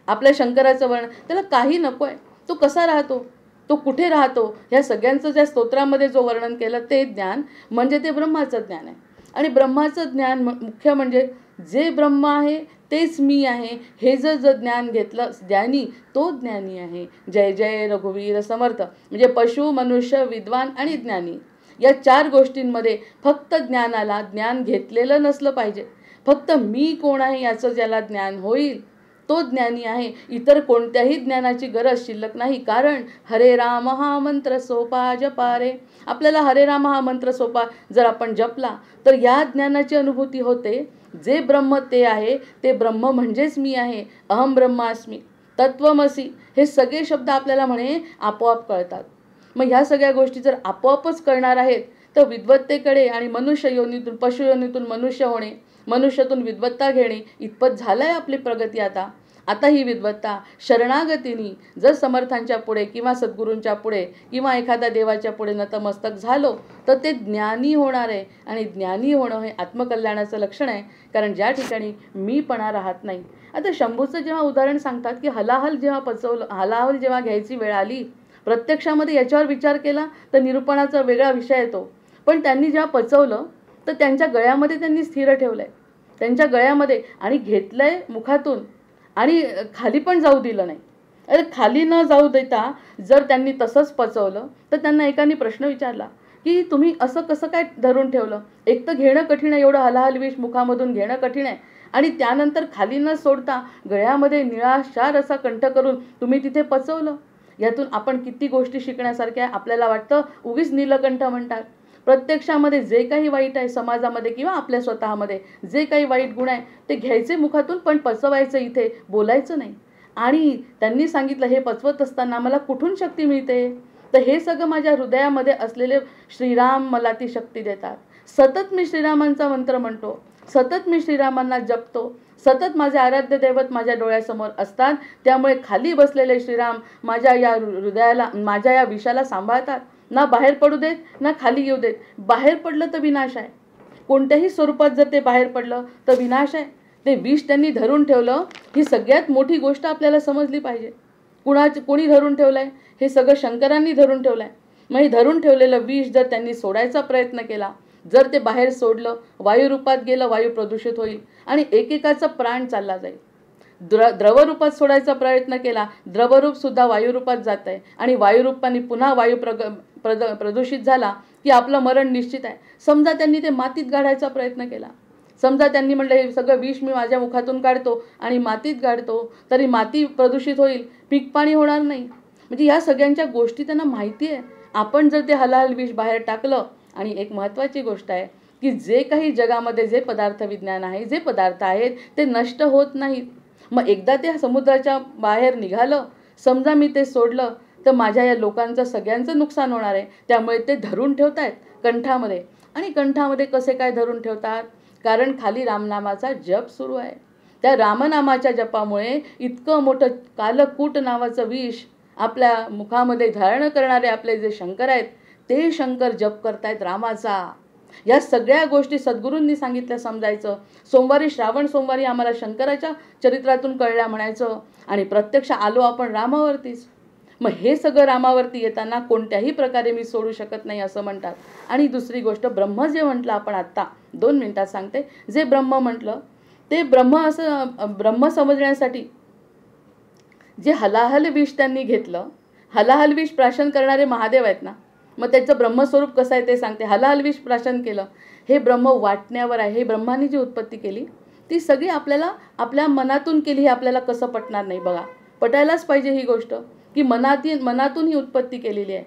आपल्या शंकराचं वर्णन. त्याला काही नको आहे, तो कसा राहतो, तो कुठे राहतो, ह्या सगळ्यांचं ज्या स्तोत्रामध्ये जो वर्णन केलं ते ज्ञान म्हणजे ते ब्रह्माचं ज्ञान आहे. आणि ब्रह्माचं ज्ञान मुख्य म्हणजे जे ब्रह्म आहे तेच मी आहे हे जर ज्ञान घेतलं ज्ञानी तो ज्ञानी आहे. जय जय रघुवीर समर्थ. म्हणजे पशु, मनुष्य, विद्वान आणि ज्ञानी या 4 गोष्टींमध्ये फक्त ज्ञानाला ज्ञान घेतलेलं नसलं पाहिजे. फक्त मी कोण आहे याचं ज्याला ज्ञान होईल तो ज्ञानी आहे. इतर कोणत्याही ज्ञानाची गरज शिल्लक नाही. कारण हरे राम हा मंत्र सोपा जपा रे. आपल्याला हरे राम हा मंत्र सोपा जर आपण जपला तर या ज्ञानाची अनुभूती होते. जे ब्रह्म ते आहे, ते ब्रह्म म्हणजेच मी आहे. अहम ब्रह्मास्मी, तत्वमसी, हे सगळे शब्द आपल्याला म्हणे आपोआप कळतात. मग ह्या सगळ्या गोष्टी जर आपोआपच कळणार आहेत तर विद्वत्तेकडे आणि मनुष्य योनीतून पशु योनीतून मनुष्य होणे, मनुष्यातून विद्वत्ता घेणे इतपत झालंय आपली प्रगती. आता ही विद्वत्ता शरणागतीनी जर समर्थांच्या पुढे किंवा सद्गुरूंच्या पुढे किंवा एखाद्या देवाच्या पुढे नतमस्तक झालो तर ते ज्ञानी होणार आहे. आणि ज्ञानी होणं हे आत्मकल्याणाचं लक्षण आहे. कारण ज्या ठिकाणी मीपणा राहत नाही. आता शंभूचं जेव्हा उदाहरण सांगतात की हलाहल जेव्हा घ्यायची वेळ आली, प्रत्यक्षामध्ये याच्यावर विचार केला तर निरूपणाचा वेगळा विषय येतो. पण त्यांनी जेव्हा पचवलं तर त्यांच्या गळ्यामध्ये त्यांनी स्थिर ठेवलंय, त्यांच्या गळ्यामध्ये, आणि घेतलंय मुखातून आणि खाली पण जाऊ दिलं नाही. अरे खाली न जाऊ देता जर त्यांनी तसंच पचवलं तर त्यांना एकाने प्रश्न विचारला की तुम्ही असं कसं काय धरून ठेवलं? एक तर घेणं कठीण आहे, एवढं हलाहल विष मुखामधून घेणं कठीण आहे, आणि त्यानंतर खाली न सोडता गळ्यामध्ये निळाशार असा कंठ करून तुम्ही तिथे पचवलं. यातून आपण किती गोष्टी शिकण्यासारख्या. आपल्याला वाटतं उगीच नीलकंठ म्हणतात. प्रत्यक्षामध्ये जे काही वाईट आहे समाजामध्ये किंवा आपल्या स्वतःमध्ये जे काही वाईट गुण आहे ते घ्यायचे मुखातून, पण पचवायचं इथे, बोलायचं नाही. आणि त्यांनी सांगितलं हे पचवत असताना मला कुठून शक्ती मिळते? तर हे सगळं माझ्या हृदयामध्ये असलेले श्रीराम मला ती शक्ती देतात. सतत मी श्रीरामांचा मंत्र म्हणतो, सतत मी श्रीरामांना जपतो, सतत माझे आराध्य दैवत माझ्या डोळ्यासमोर असतात. त्यामुळे खाली बसलेले श्रीराम माझ्या या हृदयाला, माझ्या या विषाला सांभाळतात. ना बाहेर पडू देत ना खाली येऊ देत. बाहेर पडलं तर विनाश आहे. कोणत्याही स्वरूपात जर ते बाहेर पडलं तर विनाश आहे. ते विष त्यांनी धरून ठेवलं, ही सगळ्यात मोठी गोष्ट आपल्याला समजली पाहिजे. कोणी धरून ठेवलंय? हे सगळं शंकरांनी धरून ठेवलंय. मग हे धरून ठेवलेलं विष जर त्यांनी सोडायचा प्रयत्न केला, जर ते बाहेर सोडलं, वायुरूपात गेलं, वायू प्रदूषित होईल आणि एकेकाचा प्राण चालला जाईल. द्रवरूपात सोडायचा प्रयत्न केला, द्रवरूप सुद्धा वायुरूपात जात आहे आणि वायुरूपाने पुन्हा वायू प्रदूषित झाला की आपलं मरण निश्चित आहे. समजा त्यांनी ते मातीत गाडायचा प्रयत्न केला, समजा त्यांनी म्हटलं हे सगळं विष मी माझ्या मुखातून काढतो आणि मातीत गाडतो, तरी माती प्रदूषित होईल, पीक पाणी होणार नाही. म्हणजे या सगळ्यांच्या गोष्टी त्यांना माहिती आहे. आपण जर ते हलाहल विष बाहेर टाकलं, आणि एक महत्त्वाची गोष्ट आहे की जे काही जगामध्ये जे पदार्थ विज्ञान आहे, जे पदार्थ आहेत ते नष्ट होत नाहीत. मग एकदा ते समुद्राच्या बाहेर निघालं, समजा मी ते सोडलं तर माझ्या या लोकांचं सगळ्यांचं नुकसान होणार आहे. त्यामुळे ते धरून ठेवतायत कंठामध्ये. आणि कंठामध्ये कसे काय धरून ठेवतात? कारण खाली रामनामाचा जप सुरू आहे. त्या रामनामाच्या जपामुळे इतकं मोठं कालकूट नावाचं विष आपल्या मुखामध्ये धारण करणारे आपले जे शंकर आहेत ते शंकर जप करतायत रामाचा. या सगळ्या गोष्टी सद्गुरूंनी सांगितल्या समजायचं. सोमवारी श्रावण सोमवारी आम्हाला शंकराच्या चरित्रातून कळल्या म्हणायचं, आणि प्रत्यक्ष आलो आपण रामावरतीच. मग हे सगळं रामावरती येताना कोणत्याही प्रकारे मी सोडू शकत नाही असं म्हणतात. आणि दुसरी गोष्ट, ब्रह्म जे म्हटलं आपण आत्ता 2 मिनिटात सांगते, जे ब्रह्म म्हटलं ते ब्रह्म समजण्यासाठी जे हलाहल विष त्यांनी घेतलं, हलाहल विष प्राशन करणारे महादेव आहेत ना, मग त्याचं ब्रह्मस्वरूप कसं आहे ते सांगते. हलाहल विष प्राशन केलं, हे ब्रह्म वाटण्यावर आहे. हे ब्रह्माने जी उत्पत्ती केली ती सगळी आपल्याला आपल्या मनातून केली. हे आपल्याला कसं पटणार नाही? बघा, पटायलाच पाहिजे ही गोष्ट की मनातून ही उत्पत्ती केलेली आहे.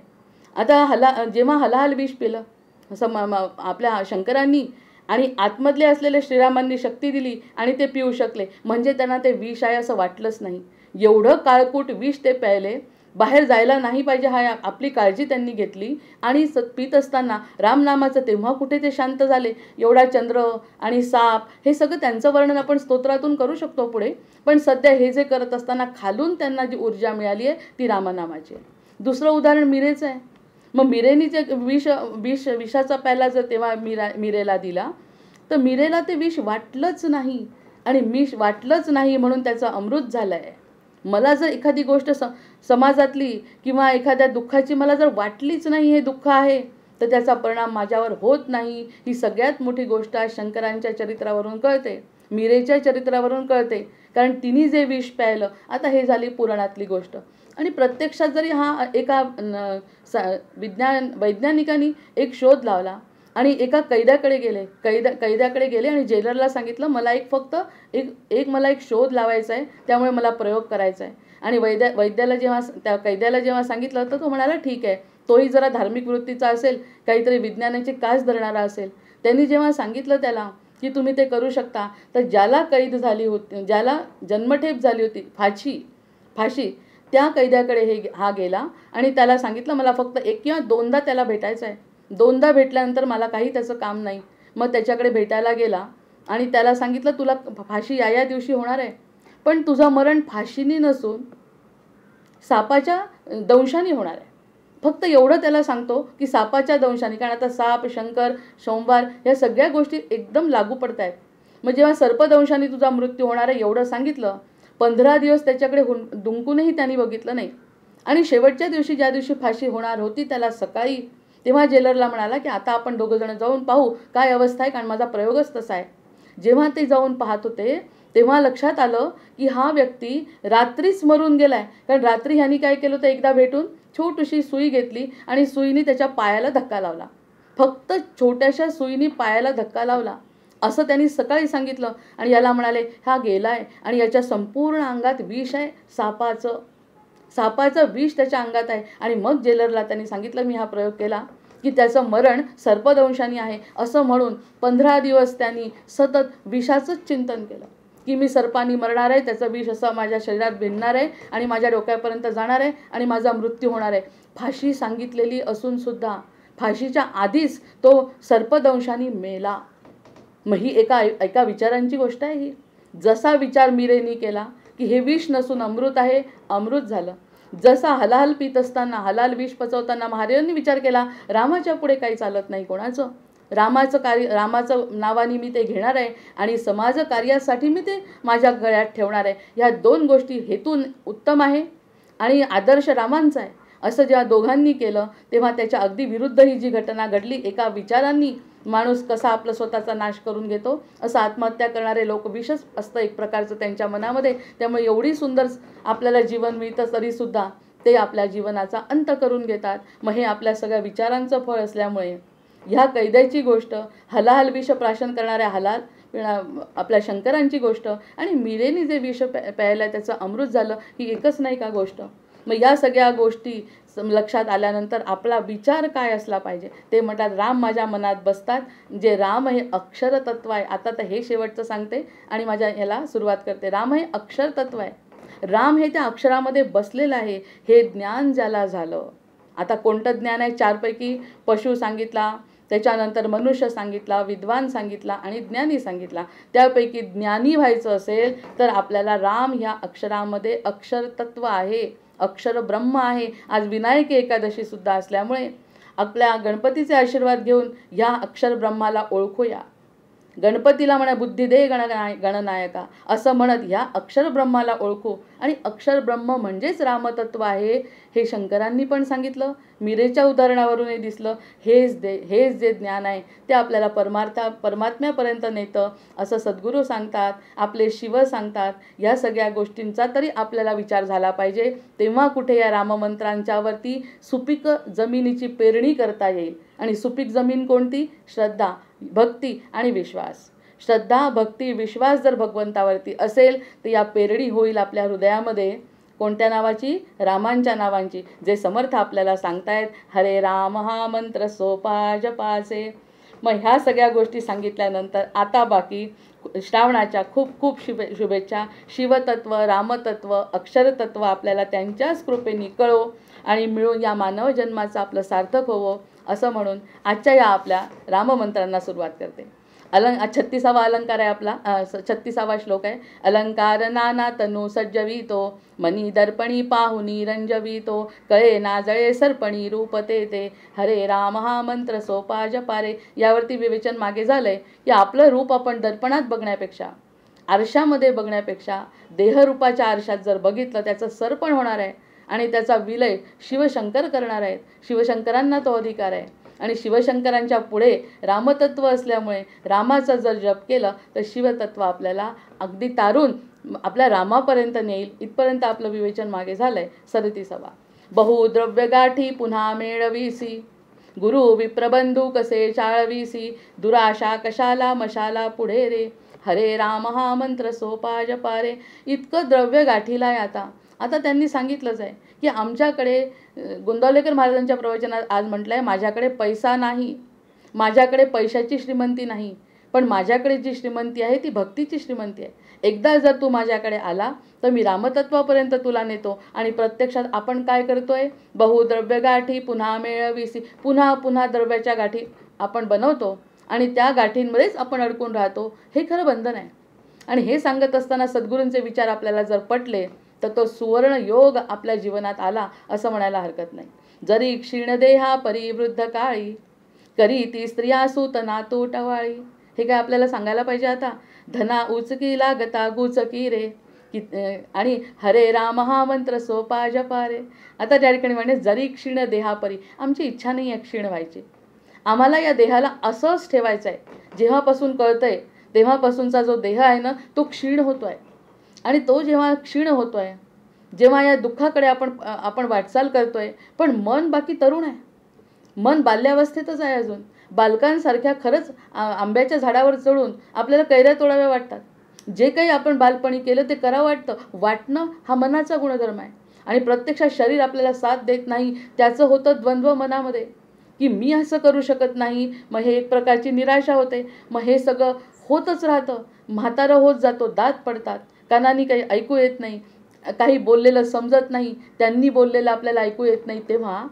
आता जेव्हा हलाहल विष पिलं असं आपल्या शंकरांनी, आणि आतमधले असलेले श्रीरामांनी शक्ती दिली आणि ते पिऊ शकले, म्हणजे त्यांना ते विष आहे असं वाटलंच नाही. एवढं काळकूट विष ते प्यायले, बाहेर जायला नाही पाहिजे हा आपली काळजी त्यांनी घेतली. आणि पित असताना रामनामाचं तेव्हा कुठे ते शांत झाले. एवढा चंद्र आणि साप हे सगळं त्यांचं वर्णन आपण स्तोत्रातून करू शकतो पुढे, पण सध्या हे जे करत असताना खालून त्यांना जी ऊर्जा मिळाली आहे ती रामनामाची आहे. दुसरं उदाहरण मिरेचं आहे. मग मिरेनी जे विषाचा प्याला जर तेव्हा मिरेला दिला तर मिरेला ते विष वाटलंच नाही, आणि विष वाटलंच नाही म्हणून त्याचं अमृत झालं आहे. मला जर एखादी गोष्ट समाजातली किंवा एखाद्या दुःखाची मला जर वाटलीच नाही हे दुःख आहे, तर त्याचा परिणाम माझ्यावर होत नाही. ही सगळ्यात मोठी गोष्ट आज शंकरांच्या चरित्रावरून कळते, मिरेच्या चरित्रावरून कळते. कारण तिने जे विष प्यायलं, आता हे झाली पुराणातली गोष्ट. आणि प्रत्यक्षात जरी हा एका वैज्ञानिकांनी एक शोध लावला आणि एका कैद्याकडे गेले, कैद्याकडे गेले आणि जेलरला सांगितलं मला फक्त एक मला एक शोध लावायचा आहे, त्यामुळे मला प्रयोग करायचा आहे. आणि वैद्याला जेव्हा त्या कैद्याला जेव्हा सांगितलं तर तो म्हणाला ठीक आहे, तोही जरा धार्मिक वृत्तीचा असेल, काहीतरी विज्ञानाची कास धरणारा असेल. त्यांनी जेव्हा सांगितलं त्याला की तुम्ही ते करू शकता, तर ज्याला कैद झाली होती, ज्याला जन्मठेप झाली होती, फाशी, त्या कैद्याकडे हा गेला आणि त्याला सांगितलं मला फक्त 1 किंवा 2दा त्याला भेटायचं आहे. 2दा भेटल्यानंतर मला काही त्याचं काम नाही. मग त्याच्याकडे भेटायला गेला आणि त्याला सांगितलं तुला फाशी या दिवशी होणार आहे, पण तुझं मरण फाशीनी नसून सापाच्या दंशाने होणार आहे. फक्त एवढं त्याला सांगतो की सापाच्या दंशाने, कारण आता साप, शंकर, सोमवार या सगळ्या गोष्टी एकदम लागू पडत आहेत. मग जेव्हा सर्पदंशाने तुझा मृत्यू होणार आहे एवढं सांगितलं, 15 दिवस त्याच्याकडे दुंकूनही त्यांनी बघितलं नाही. आणि शेवटच्या दिवशी ज्या दिवशी फाशी होणार होती त्याला सकाळी, तेव्हा जेलरला म्हणाला की आता आपण दोघंजण जाऊन पाहू काय अवस्था आहे, कारण माझा प्रयोगच तसा आहे. जेव्हा ते जाऊन पाहत होते तेव्हा लक्षात आलं की हा व्यक्ती रात्रीच मरून गेलाय. कारण रात्री ह्यांनी काय केलं होतं, एकदा भेटून छोटीशी सुई घेतली आणि सुईने त्याच्या पायाला धक्का लावला. फक्त छोट्याशा सुईने पायाला धक्का लावला असं त्यांनी सकाळी सांगितलं. आणि याला म्हणाले हा गेलाय आणि याच्या संपूर्ण अंगात विष आहे, सापाचं विष त्याच्या अंगात आहे. आणि मग जेलरला त्यांनी सांगितलं मी हा प्रयोग केला की त्याचं मरण सर्पदंशाने आहे असं म्हणून 15 दिवस त्यांनी सतत विषाचंच चिंतन केलं की मी सर्पानी मरणार आहे, त्याचं विष असं माझ्या शरीरात भिनणार आहे आणि माझ्या डोक्यापर्यंत जाणार आहे आणि माझा मृत्यू होणार आहे. फाशी सांगितलेली असून सुद्धा फाशीच्या आधीच तो सर्पदंशाने मेला. मग ही एका विचारांची गोष्ट आहे ही. जसा विचार मीरेनी केला की हे विष नसून अमृत आहे, अमृत झालं. जसा हलाल पीत असताना, हलाल विष पचवताना महादेवांनी विचार केला रामाच्या पुढे काही चालत नाही कोणाचं, रामाचं नावाने मी ते घेणार आहे आणि समाज कार्यासाठी मी ते माझ्या गळ्यात ठेवणार आहे. ह्या 2 गोष्टी हेतून उत्तम आहे आणि आदर्श रामांचा आहे असं जेव्हा दोघांनी केलं तेव्हा त्याच्या अगदी विरुद्ध ही जी घटना घडली. एका विचारांनी माणूस कसा आपला स्वतःचा नाश करून घेतो, असं आत्महत्या करणारे लोक विषच असतं एक प्रकारचं त्यांच्या मनामध्ये. त्यामुळे एवढी सुंदर आपल्याला जीवन मिळतं तरीसुद्धा ते आपल्या जीवनाचा अंत करून घेतात. मग हे आपल्या सगळ्या विचारांचं फळ असल्यामुळे ह्या कैद्याची गोष्ट, हलाहल विष प्राशन करणाऱ्या आपल्या शंकरांची गोष्ट आणि मीरेने जे विष प्यायला त्याचं अमृत झालं, ही एकच नाही का गोष्ट. मग या सगळ्या गोष्टी लक्षात आल्यानंतर आपला विचार काय असला पाहिजे. ते म्हणतात राम माझ्या मनात बसतात, जे राम हे अक्षर तत्व आहे. आता तर हे शेवटचं सांगते आणि माझ्या ह्याला सुरुवात करते. राम हे अक्षर तत्व आहे. राम हे त्या अक्षरामध्ये बसलेलं आहे. हे ज्ञान ज्याला झालं. आता कोणतं ज्ञान आहे? 4 पैकी पशु सांगितला, त्याच्यानंतर मनुष्य सांगितला, विद्वान सांगितला आणि ज्ञानी सांगितला. त्यापैकी ज्ञानी व्हायचं असेल तर आपल्याला राम ह्या अक्षरामध्ये अक्षर तत्व आहे, अक्षर ब्रह्म आहे. आज विनायक एकादशी सुद्धा असल्यामुळे आपल्या गणपतीचे आशीर्वाद घेऊन ह्या अक्षर ब्रह्माला ओळखूया. गणपतीला म्हणा बुद्धी दे गणनायका असं म्हणत ह्या अक्षर ब्रह्माला ओळखू. आणि अक्षर ब्रह्म म्हणजेच रामतत्व आहे हे शंकरांनी पण सांगितलं, मीरेच्या उदाहरणावरूनही दिसलं. हेच जे ज्ञान आहे ते आपल्याला परमात्म्यापर्यंत नेतं असं सद्गुरू सांगतात, आपले शिव सांगतात. या सगळ्या गोष्टींचा तरी आपल्याला विचार झाला पाहिजे. तेव्हा कुठे या राममंत्रांच्यावरती सुपीक जमिनीची पेरणी करता येईल. आणि सुपीक जमीन कोणती? श्रद्धा, भक्ती आणि विश्वास. श्रद्धा, भक्ती, विश्वास जर भगवंतावरती असेल तर या पेरणी होईल आपल्या हृदयामध्ये. कोणत्या नावाची? रामांच्या नावांची, जे समर्थ आपल्याला सांगतायत. हरे राम हा मंत्र सोपा जपाचे. मग ह्या सगळ्या गोष्टी सांगितल्यानंतर आता बाकी श्रावणाच्या खूप खूप शुभेच्छा. शिवतत्व, रामतत्व, अक्षरतत्व आपल्याला त्यांच्याच कृपेने कळो आणि मिळून या मानव जन्माचं आपलं सार्थक होवो असं म्हणून आजच्या या आपल्या राममंत्रांना सुरुवात करते. 36वा अलंकार आहे आपला, 36वा श्लोक आहे. अलंकार नाना तनु सज्जवितो, मनी दर्पणी पाहुनी रंजवितो, कळे ना जळे सर्पणी रूप ते हरे राम हा मंत्र सोपा जपारे. यावरती विवेचन मागे झालंय की आपलं रूप आपण दर्पणात बघण्यापेक्षा, आरशामध्ये बघण्यापेक्षा देहरूपाच्या आरशात जर बघितलं त्याचं सर्पण होणार आहे आणि त्याचा विलय शिवशंकर करणार आहेत. शिवशंकरांना तो अधिकार आहे. आणि शिवशंकरांच्या पुढे रामतत्व असल्यामुळे रामाचा जर जप केलं तर शिवतत्व आपल्याला अगदी तारून आपल्या रामापर्यंत नेईल. इथपर्यंत आपलं विवेचन मागे झालंय. 37. बहुद्रव्य गाठी पुन्हा मेळवीसी, गुरु विप्रबंधू कसे चाळवीसी, दुराशा कशाला मशाला पुढे रे, हरे राम हा मंत्र सोपा जपा रे. इतकं द्रव्य गाठीला आहे आता त्यांनी सांगितलंच आहे की आमच्याकडे गोंदावलेकर महाराजांच्या प्रवचनात आज म्हटलंय, माझ्याकडे पैसा नाही, माझ्याकडे पैशाची श्रीमंती नाही, पण माझ्याकडे जी श्रीमंती आहे ती भक्तीची श्रीमंती आहे. एकदा जर तू माझ्याकडे आला तर मी रामतत्वापर्यंत तुला नेतो. आणि प्रत्यक्षात आपण काय करतोय, बहुद्रव्य गाठी पुन्हा मेळवीसी, पुन्हा पुन्हा द्रव्याच्या गाठी आपण बनवतो आणि त्या गाठींमध्येच आपण अडकून राहतो. हे खरं बंधन आहे. आणि हे सांगत असताना सद्गुरूंचे विचार आपल्याला जर पटले तर तो सुवर्ण योग आपल्या जीवनात आला असं म्हणायला हरकत नाही. जरी क्षीण देहा परिवृद्ध काळी, करी ती स्त्रिया सूत नातू टवाळी. हे काय आपल्याला सांगायला पाहिजे आता, धना उचकी लागता गुचकी रे, आणि हरे राम हा मंत्र सोपा जपा रे. आता त्या ठिकाणी म्हणजे जरी क्षीण देहापरी, आमची इच्छा नाही आहे क्षीण व्हायची. आम्हाला या देहाला असंच ठेवायचं आहे. जेव्हापासून कळतंय तेव्हापासूनचा जो देह आहे ना तो क्षीण होतोय. आणि तो जेव्हा क्षीण होतोय, जेव्हा या दुःखाकडे आपण वाटचाल करतोय, पण मन बाकी तरुण आहे. मन बाल्यावस्थेतच आहे अजून. बालकांसारख्या खरंच आंब्याच्या झाडावर चढून आपल्याला कैऱ्या तोडाव्या वाटतात. जे काही आपण बालपणी केलं ते करावं वाटतं. वाटणं हा मनाचा गुणधर्म आहे. आणि प्रत्यक्षात शरीर आपल्याला साथ देत नाही. त्याचं होतं द्वंद्व मनामध्ये की मी असं करू शकत नाही. मग हे एक प्रकारची निराशा होते. मग हे सगळं होतच राहतं. म्हातारं होत जातो, दात पडतात, कानांनी काही ऐकू येत नाही, काही बोललेलं समजत नाही, त्यांनी बोललेलं आपल्याला ऐकू येत नाही. तेव्हा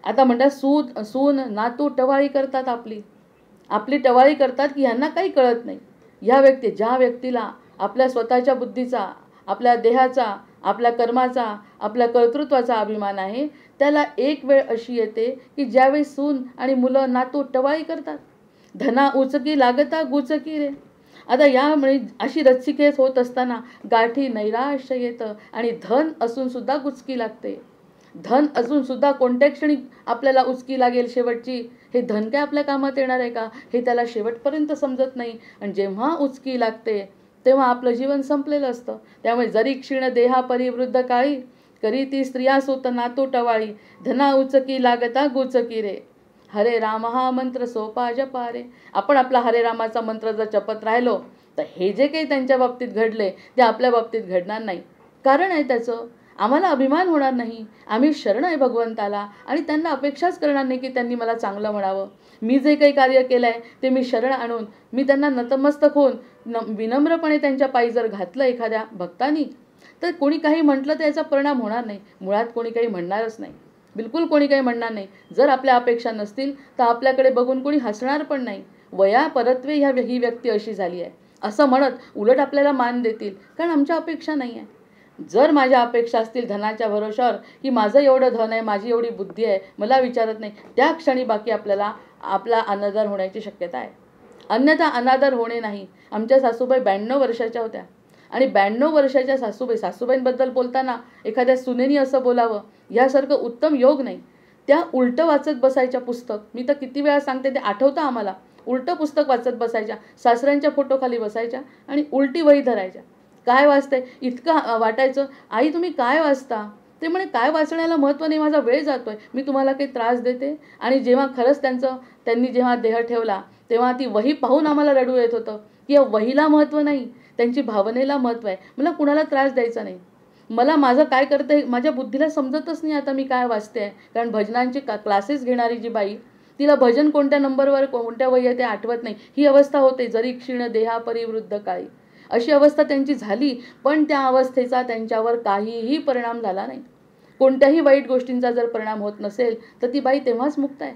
आता म्हणतात सून नातू टवाळी करतात, आपली टवाळी करतात की ह्यांना काही कळत नाही. ज्या व्यक्तीला आपल्या स्वतःच्या बुद्धीचा, आपल्या देहाचा, आपल्या कर्माचा, आपल्या कर्तृत्वाचा अभिमान आहे, त्याला एक वेळ अशी येते की ज्यावेळी सून आणि मुलं नातू टवाळी करतात. धना उचकी लागता गुचकी रे. आता यामुळे अशी रस्सीखेच होत असताना गाठी नैराश्य येतं आणि धन असून सुद्धा गुचकी लागते. धन असून सुद्धा कोणत्या क्षणी आपल्याला उचकी लागेल शेवटची, हे धन काय आपल्या कामात येणार आहे का, हे त्याला शेवटपर्यंत समजत नाही. आणि जेव्हा उचकी लागते तेव्हा आपलं जीवन संपलेलं असतं. त्यामुळे जरी क्षीण देहा परिवृद्ध काळी, करी ती स्त्रिया सूत नातू टवाळी, धना उचकी लागता गुचकी रे, हरे राम हा मंत्र सोपा जपा रे. आपण आपला हरे रामाचा मंत्र जर जपत राहिलो तर हे जे काही त्यांच्या बाबतीत घडले ते आपल्या बाबतीत घडणार नाही. कारण आहे त्याचं, आम्हाला अभिमान होणार नाही. आम्ही शरण आहे भगवंताला आणि त्यांना अपेक्षाच करणार नाही की त्यांनी मला चांगलं म्हणावं. मी जे काही कार्य केलं आहे ते मी शरण आणून मी त्यांना नतमस्तक होऊन विनम्रपणे त्यांच्या पायी जर घातलं एखाद्या भक्तानी, तर कोणी काही म्हटलं तर याचा परिणाम होणार नाही. मुळात कोणी काही म्हणणारच नाही, बिलकुल कोणी काही म्हणणार नाही. जर आपल्या अपेक्षा नसतील तर आपल्याकडे बघून कोणी हसणार पण नाही. वया परत्वे ही व्यक्ती अशी झाली आहे असं म्हणत उलट आपल्याला मान देतील, कारण आमच्या अपेक्षा नाही आहे. जर माझ्या अपेक्षा असतील धनाच्या भरोशावर की माझं एवढं धन आहे, माझी एवढी बुद्धी आहे, मला विचारत नाही, त्या क्षणी बाकी आपल्याला आपला अनादर होण्याची शक्यता आहे. अन्यथा अनादर होणे नाही. आमच्या सासूबाई 92 वर्षाच्या होत्या आणि 92 वर्षाच्या सासूबाईंबद्दल बोलताना एखाद्या सुनेनी असं बोलावं यासारखं उत्तम योग नाही. त्या उलटं वाचत बसायच्या पुस्तक. मी तर किती वेळा सांगते, ते आठवतं आम्हाला. उलटं पुस्तक वाचत बसायच्या, सासऱ्यांच्या फोटोखाली बसायच्या आणि उलटी वही धरायच्या. काय वाचते इतकं वाटायचं, आई तुम्ही काय वाचता. ते म्हणे काय वाचण्याला महत्त्व नाही, माझा वेळ जातोय, मी तुम्हाला काही त्रास देते. आणि जेव्हा खरंच त्यांनी जेव्हा देह ठेवला तेव्हा ती वही पाहून आम्हाला रडू येत होतं की या वहीला महत्त्व नाही, त्यांची भावनेला महत्त्व आहे. मला कुणाला त्रास द्यायचा नाही. मला माझं काय करते माझ्या बुद्धीला समजतच नाही आता मी काय वाचते आहे. कारण भजनांची क्लासेस घेणारी जी बाई, तिला भजन कोणत्या नंबरवर कोणत्या वही ते आठवत नाही. ही अवस्था होते. जरी क्षीण देहा परिवृद्ध काळी, अशी अवस्था त्यांची झाली. पण त्या अवस्थेचा त्यांच्यावर काहीही परिणाम झाला नाही. कोणत्याही वाईट गोष्टींचा जर परिणाम होत नसेल तर ती बाई तेव्हाच मुक्त आहे.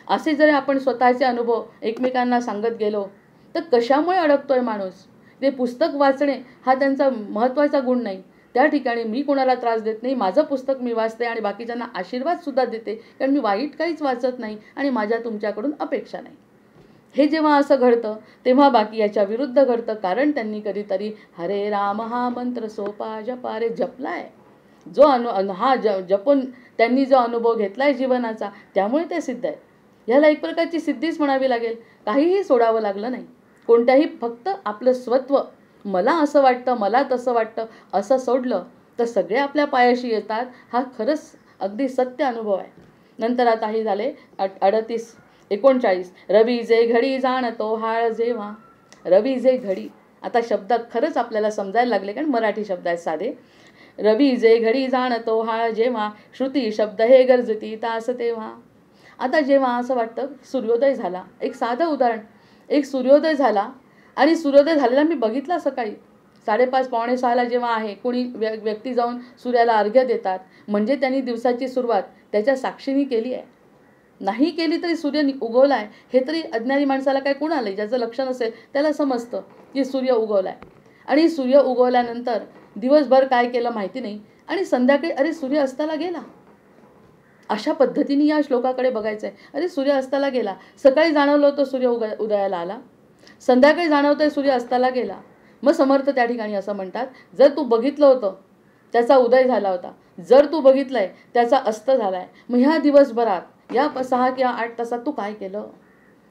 असे जर आपण स्वतःचे अनुभव एकमेकांना सांगत गेलो तर कशामुळे अडकतोय माणूस. ते पुस्तक वाचणे हा त्यांचा महत्त्वाचा गुण नाही. त्या ठिकाणी मी कोणाला त्रास देत नाही, माझं पुस्तक मी वाचते आणि बाकीच्यांना आशीर्वादसुद्धा देते, कारण मी वाईट काहीच वाचत नाही आणि माझ्या तुमच्याकडून अपेक्षा नाही. हे जेव्हा असं घडतं तेव्हा बाकी याच्या विरुद्ध घडतं. कारण त्यांनी कधीतरी हरे राम हा मंत्र सोपा जपा रे जपलाय. जो जपून त्यांनी जो अनुभव घेतलाय जीवनाचा, त्यामुळे ते सिद्ध आहे. ह्याला एक प्रकारची सिद्धीच म्हणावी लागेल. काहीही सोडावं लागलं नाही. कोणत्याही, फक्त आपलं स्वत्व, मला असं वाटतं, मला तसं वाटतं, असं सोडलं तर सगळे आपल्या पायाशी येतात. हा खरंच अगदी सत्य अनुभव आहे. नंतर आता हे झाले 38-39. रवी जे घडी जाणतो हाळ जेव्हा. रवी जे घडी, आता शब्द खरंच आपल्याला समजायला लागले, कारण मराठी शब्द आहेत साधे. रवी जे घडी जाणतो हाळ जेव्हा, श्रुती शब्द हे गरजती तास तेव्हा. आता जेव्हा असं वाटतं सूर्योदय झाला, एक साधं उदाहरण, एक सूर्योदय झाला आणि सूर्योदय झालेला मी बघितला सकाळी 5:30 पावणे 6ला जेव्हा आहे, कोणी व्यक्ती जाऊन सूर्याला अर्घ्य देतात, म्हणजे त्यांनी दिवसाची सुरुवात त्याच्या साक्षीने केली आहे. नाही केली तरी सूर्य उगवला आहे हे तरी अज्ञानी माणसाला काय कोणाला, ज्याचं लक्ष नसेल त्याला समजतं की सूर्य उगवला आहे. आणि सूर्य उगवल्यानंतर दिवसभर काय केलं माहिती नाही, आणि संध्याकाळी अरे सूर्य अस्ताला गेला. अशा पद्धतीने या श्लोकाकडे बघायचं आहे. अरे सूर्य अस्ताला गेला, सकाळी जाणवलं होतं सूर्य उदयाला आला, संध्याकाळी जाणवतंय सूर्य अस्ताला गेला. मग समर्थ त्या ठिकाणी असं म्हणतात, जर तू बघितलं होतं त्याचा उदय झाला होता, जर तू बघितलंय त्याचा अस्त झालाय, मग ह्या दिवसभरात या 6 किंवा 8 तासात तू काय केलं,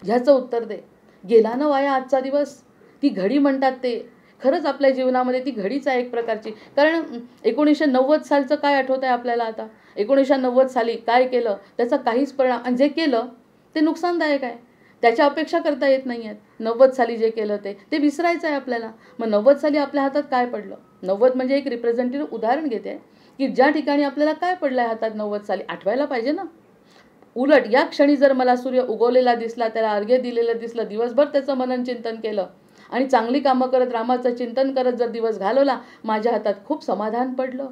ह्याचं उत्तर दे. गेला ना वाया आजचा दिवस. ती घडी म्हणतात ते खरंच आपल्या जीवनामध्ये ती घडीच आहे एक प्रकारची. कारण 1990 सालचं काय आठवत आहे आपल्याला आता, 1990 साली काय केलं त्याचा काहीच परिणाम, आणि जे केलं ते नुकसानदायक आहे, त्याच्या अपेक्षा करता येत नाही आहेत. 90 साली जे केलं ते विसरायचं आहे आपल्याला. मग 90 साली आपल्या हातात काय पडलं, 90 म्हणजे एक रिप्रेझेंटेटिव्ह उदाहरण घेते की ज्या ठिकाणी आपल्याला काय पडलं आहे हातात 90 साली, आठवायला पाहिजे ना. उलट या क्षणी जर मला सूर्य उगवलेला दिसला, त्याला अर्घ्य दिलेलं दिसलं, दिवसभर त्याचं मनन चिंतन केलं आणि चांगली कामं करत रामाचं चिंतन करत जर दिवस घालवला, माझ्या हातात खूप समाधान पडलं.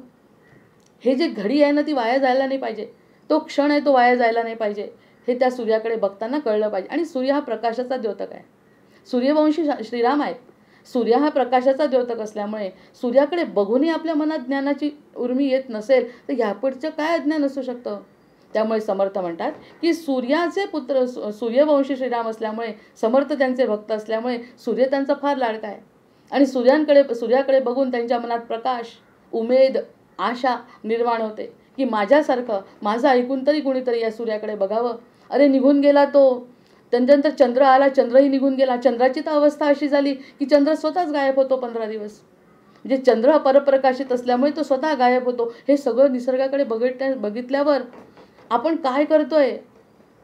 हे जे घडी आहे ना ती वाया जायला नाही पाहिजे, तो क्षण आहे तो वाया जायला नाही पाहिजे, हे त्या सूर्याकडे बघताना कळलं पाहिजे. आणि सूर्य हा प्रकाशाचा द्योतक आहे, सूर्यवंशी श्रीराम आहेत. सूर्य हा प्रकाशाचा द्योतक असल्यामुळे सूर्याकडे बघूनही आपल्या मनात ज्ञानाची उर्मी येत नसेल तर ह्यापुढचं काय अज्ञान असू शकतं. त्यामुळे समर्थ म्हणतात की सूर्याचे पुत्र सूर्यवंशी श्रीराम असल्यामुळे, समर्थ त्यांचे भक्त असल्यामुळे सूर्य त्यांचा फार लाडका आहे. आणि सूर्याकडे बघून त्यांच्या मनात प्रकाश, उमेद, आशा निर्माण होते की माझ्यासारखं, माझं ऐकून तरी कुणीतरी या सूर्याकडे बघावं. अरे निघून गेला तो, त्यानंतर चंद्र आला, चंद्रही निघून गेला. चंद्राची तर अवस्था अशी झाली की चंद्र स्वतःच गायब होतो 15 दिवस. म्हणजे चंद्र हा परप्रकाशित असल्यामुळे तो स्वतः गायब होतो. हे सगळं निसर्गाकडे बघितल्यावर आपण काय करतोय,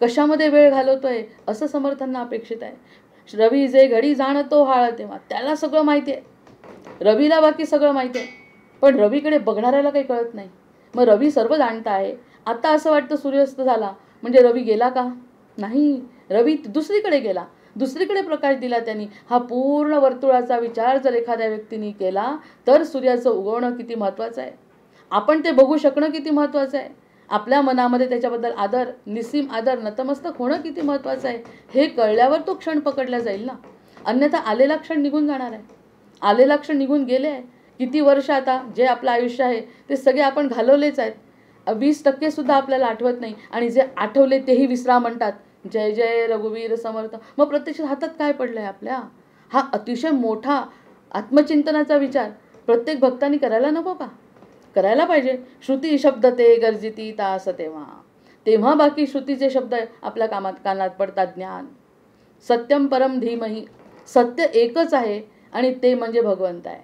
कशामध्ये वेळ घालवतोय, असं समर्थांना अपेक्षित आहे. रवी जे घडी जाणतो हाळ तेव्हा, त्याला सगळं माहिती आहे, रवीला बाकी सगळं माहिती आहे, पण रवीकडे बघणाऱ्याला काही कळत नाही. मग रवी सर्व जाणता आहे. आता असं वाटतं सूर्यास्त झाला म्हणजे रवी गेला का, नाही, रवी दुसरीकडे गेला, दुसरीकडे प्रकाश दिला त्यांनी. हा पूर्ण वर्तुळाचा विचार जर एखाद्या व्यक्तीने केला तर सूर्याचं उगवणं किती महत्त्वाचं आहे, आपण ते बघू शकणं किती महत्त्वाचं आहे, आपल्या मनामध्ये त्याच्याबद्दल आदर, निस्सीम आदर, नतमस्तक होणं किती महत्त्वाचं आहे, हे कळल्यावर तो क्षण पकडला जाईल ना. अन्यथा आलेला क्षण निघून जाणार आहे. आलेला क्षण निघून गेले आहे. किती वर्ष आता जे आपलं आयुष्य आहे ते सगळे आपण घालवलेच आहेत. 20% सुद्धा आपल्याला आठवत नाही, आणि जे आठवले तेही विसरा म्हणतात. जय जय रघुवीर समर्थ. मग प्रत्यक्षात हातात काय पडलं आहे आपल्या, हा अतिशय मोठा आत्मचिंतनाचा विचार प्रत्येक भक्तांनी करायला नको का, करायला पाहिजे. श्रुती शब्द ते गरजिती तास तेव्हा, तेव्हा बाकी श्रुतीचे शब्द आपल्या कानात पडतात. ज्ञान सत्यम परम धीमही, सत्य एकच आहे आणि ते म्हणजे भगवंत आहे.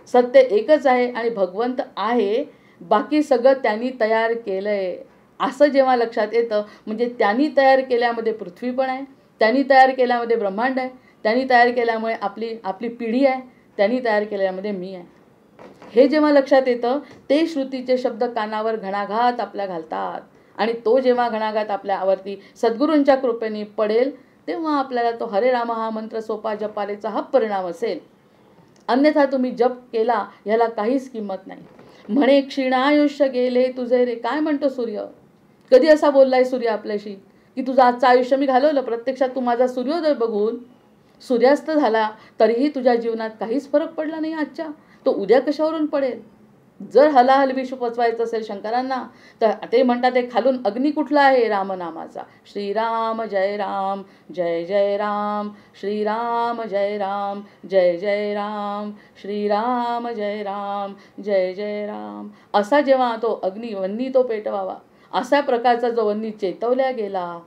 सत्य एकच आहे आणि भगवंत आहे, बाकी सगळं त्यांनी तयार केलंय असं जेव्हा लक्षात येतं, म्हणजे त्यांनी तयार केल्यामध्ये पृथ्वी पण आहे, त्यांनी तयार केल्यामध्ये ब्रह्मांड आहे, त्यांनी तयार केल्यामुळे आपली पिढी आहे, त्यांनी तयार केल्यामध्ये मी आहे, हे जेव्हा लक्षात येतं ते श्रुतीचे शब्द कानावर घणाघात आपल्या घालतात. आणि तो जेव्हा घणाघात आपल्यावरती सद्गुरूंच्या कृपेने पडेल तेव्हा आपल्याला तो हरे राम हा मंत्र सोपा जपालेचा हा परिणाम असेल. अन्यथा तुम्ही जप केला ह्याला काहीच किंमत नाही. म्हणे क्षीणायुष्य गेले तुझे रे, काय म्हणतो सूर्य, कधी असा बोललाय सूर्य आपल्याशी की तुझं आजचं आयुष्य मी घालवलं. प्रत्यक्षात तू माझा सूर्योदय बघून सूर्यास्त झाला तरीही तुझ्या जीवनात काहीच फरक पडला नाही आजच्या, तो उद्या कशावरून पडेल. जर हलाहलविष पचवायचं असेल शंकरांना तर ते म्हणतात ते खालून अग्नी कुठला आहे, रामनामाचा. श्रीराम जय राम जय जय राम, श्रीराम जय राम जय जय राम, श्रीराम जय राम जय जय राम. असा जेव्हा तो अग्नी वन्नी तो पेटवावा, अशा प्रकारचा जो वन्नी चेतवल्या गेला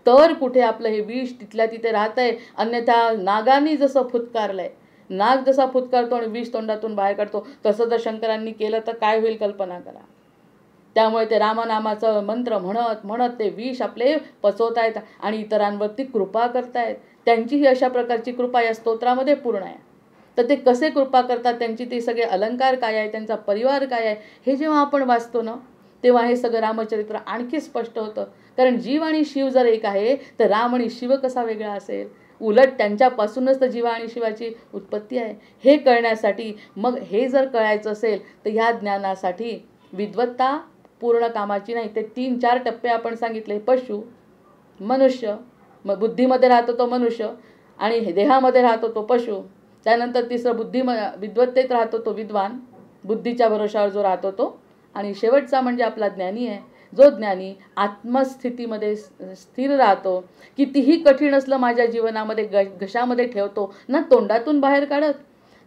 तर कुठे आपलं हे विष तिथल्या तिथे राहत आहे. अन्यथा नागाने जसं फुत्कारलंय, नाग जसा फुत्कारतो आणि विष तोंडातून बाहेर काढतो, तसं जर शंकरांनी केलं तर काय होईल कल्पना करा. त्यामुळे ते रामनामाचं मंत्र म्हणत म्हणत ते विष आपले पचवतायत आणि इतरांवरती कृपा करतायत. त्यांचीही अशा प्रकारची कृपा या स्तोत्रामध्ये पूर्ण आहे. तर ते कसे कृपा करतात, त्यांची ते सगळे अलंकार काय आहे, त्यांचा परिवार काय आहे, हे जेव्हा आपण वाचतो ना, तेव्हा हे सगळं रामचरित्र आणखी स्पष्ट होतं. कारण जीव आणि शिव जर एक आहे तर राम आणि शिव कसा वेगळा असेल. उलट त्यांच्यापासूनच तर जीवा आणि शिवाची उत्पत्ती आहे. हे कळण्यासाठी, मग हे जर कळायचं असेल तर ह्या ज्ञानासाठी विद्वत्ता पूर्ण कामाची नाही. ते 3-4 टप्पे आपण सांगितले. पशु, मनुष्य, मग बुद्धीमध्ये राहतो तो मनुष्य आणि देहामध्ये राहतो तो पशु. त्यानंतर तिसरं विद्वत्तेत राहतो तो विद्वान, बुद्धीच्या भरोशावर जो राहतो तो. आणि शेवटचा म्हणजे आपला ज्ञानी आहे, जो ज्ञानी आत्मस्थितीमध्ये स्थिर राहतो. कितीही कठीण असलं माझ्या जीवनामध्ये घशामध्ये ठेवतो, ना तोंडातून बाहेर काढत,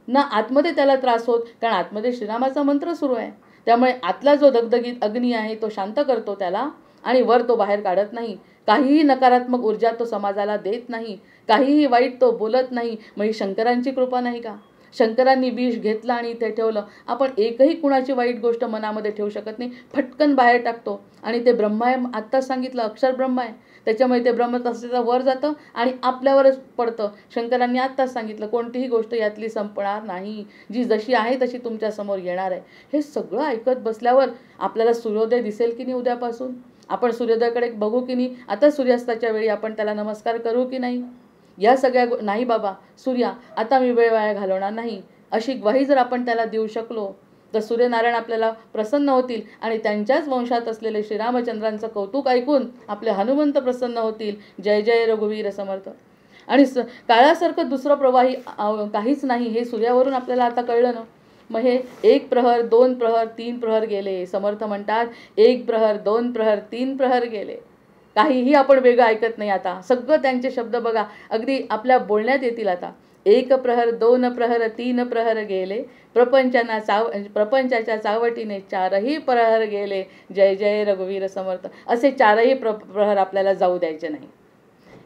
ना आतमध्ये त्याला त्रास होत, कारण आतमध्ये श्रीरामाचा मंत्र सुरू आहे. त्यामुळे आतला जो दगदगीत अग्नी आहे तो शांत करतो त्याला, आणि वर तो बाहेर काढत नाही. काहीही नकारात्मक ऊर्जा तो समाजाला देत नाही, काहीही वाईट तो बोलत नाही. मग ही शंकरांची कृपा नाही का? शंकरांनी विष घेतलं आणि इथे ठेवलं. आपण एकही कुणाची वाईट गोष्ट मनामध्ये ठेवू शकत नाही, फटकन बाहेर टाकतो. आणि ते ब्रह्म आहे, आत्ताच सांगितलं, अक्षर ब्रह्म आहे. त्याच्यामुळे ते ब्रह्म तसं वर जातं आणि आपल्यावरच पडतं. शंकरांनी आत्ताच सांगितलं, कोणतीही गोष्ट यातली संपणार नाही, जी जशी आहे तशी तुमच्यासमोर येणार आहे. हे सगळं ऐकत बसल्यावर आपल्याला सूर्योदय दिसेल की नाही उद्यापासून? आपण सूर्योदयाकडे बघू की नाही? आता सूर्यास्ताच्या वेळी आपण त्याला नमस्कार करू की नाही? या सगळ्या नाही बाबा सूर्या, आता मी वेळ वाया घालवणार नाही, अशी ग्वाही जर आपण त्याला देऊ शकलो तर सूर्यनारायण आपल्याला प्रसन्न होतील आणि त्यांच्याच वंशात असलेले श्रीरामचंद्रांचं कौतुक ऐकून आपले हनुमंत प्रसन्न होतील. जय जय रघुवीर समर्थ. आणि काळासारखं दुसरं प्रवाही काहीच नाही, हे सूर्यावरून आपल्याला आता कळलं ना. मग हे 1 प्रहर 2 प्रहर 3 प्रहर गेले. समर्थ म्हणतात 1 प्रहर 2 प्रहर 3 प्रहर गेले. काहीही आपण वेगळं ऐकत नाही आता. सगळं त्यांचे शब्द बघा अगदी आपल्या बोलण्यात येतील आता. 1 प्रहर 2 प्रहर 3 प्रहर गेले, प्रपंचाच्या चावटीने 4ही प्रहर गेले. जय जय रघुवीर समर्थ. असे 4ही प्रहर आपल्याला जाऊ द्यायचे नाही.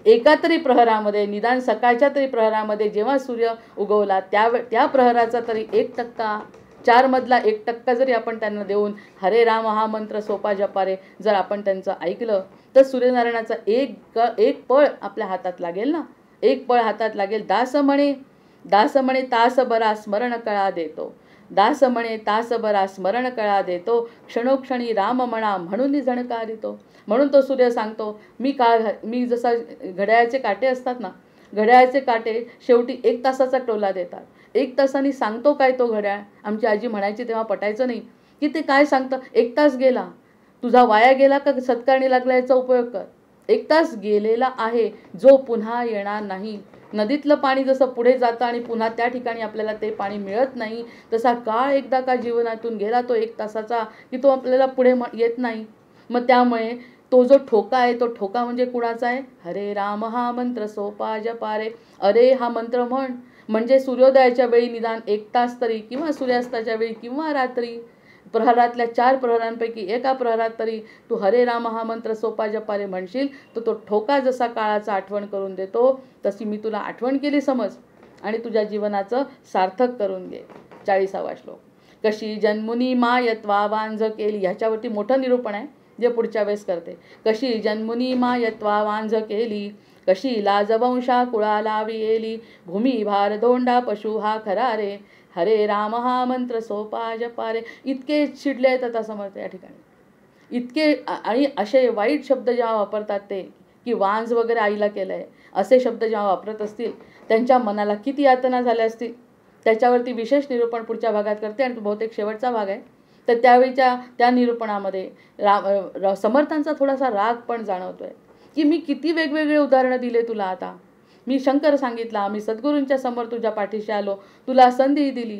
एका तरी प्रहरामध्ये, निदान सकाळच्या तरी प्रहरामध्ये जेव्हा सूर्य उगवला त्या प्रहराचा तरी 1%, 4 मधला 1% जरी आपण त्यांना देऊन हरे राम हा मंत्र सोपा जपारे जर आपण त्यांचं ऐकलं तर सूर्यनारायणाचा एक पळ आपल्या हातात लागेल ना. 1 पळ हातात लागेल. दास म्हणे तासभरा स्मरण कळा देतो, दास म्हणे तासभरा स्मरण कळा देतो, क्षणोक्षणी राम म्हणा म्हणून झणकारितो. म्हणून तो सूर्य सांगतो, मी जसा घड्याळाचे काटे असतात ना, घड्याळाचे काटे शेवटी 1 तासाचा टोला देतात. 1 तासाने सांगतो काय तो घड्याळ? आमची आजी म्हणायची तेव्हा पटायचं नाही की ते काय सांगतं. 1 तास गेला, तुझा वाया गेला का सत्कारणी लागला याचा उपयोग कर. 1 तास गेलेला आहे जो पुन्हा येणार नाही. नदीतलं पाणी जसं पुढे जातं आणि पुन्हा त्या ठिकाणी आपल्याला ते पाणी मिळत नाही, तसा काळ एकदा का जीवनातून गेला तो 1 तासाचा की तो आपल्याला पुढे येत नाही. मग त्यामुळे तो जो ठोका आहे तो ठोका म्हणजे कुणाचा आहे? हरे राम हा मंत्र सोपा जपारे. अरे हा मंत्र म्हणजे सूर्योदयाच्या वेळी निदान 1 तास तरी, किंवा सूर्यास्ताच्या वेळी, किंवा रात्री प्रहरातल्या 4 प्रहरांपैकी एका प्रहरात तरी तू हरे राम हा मंत्र सोपा जपारे म्हणशील तर तो ठोका जसा काळाचा आठवण करून देतो तशी मी तुला आठवण केली समज आणि तुझ्या जीवनाचं सार्थक करून घे. 40वा श्लोक. कशी जन्मुनी मायत्वा वांझ केली. ह्याच्यावरती मोठं निरूपण आहे जे पुढच्या वेळेस करते. कशी जन्मुनी मायत्वा वांझ केली, कशी लाजवंशा कुळाला वियेली, भूमी भार धोंडा पशु हा खरा रे, हरे राम हा मंत्र सोपा जपारे. इतके चिडले आहेत आता समर्थ या ठिकाणी. इतके आणि असे वाईट शब्द जेव्हा वापरतात ते की वांझ वगैरे आईला केलंय असे शब्द जेव्हा वापरत असतील त्यांच्या मनाला किती यातना झाल्या असतील त्याच्यावरती विशेष निरूपण पुढच्या भागात करते. आणि बहुतेक शेवटचा भाग आहे. तर त्यावेळीच्या त्या निरूपणामध्ये समर्थांचा थोडासा राग पण जाणवतोय की मी किती वेगवेगळे उदाहरणं दिले तुला. आता मी शंकर सांगितला, मी सद्गुरूंच्या समोर तुझ्या पाठीशी आलो, तुला संधी दिली,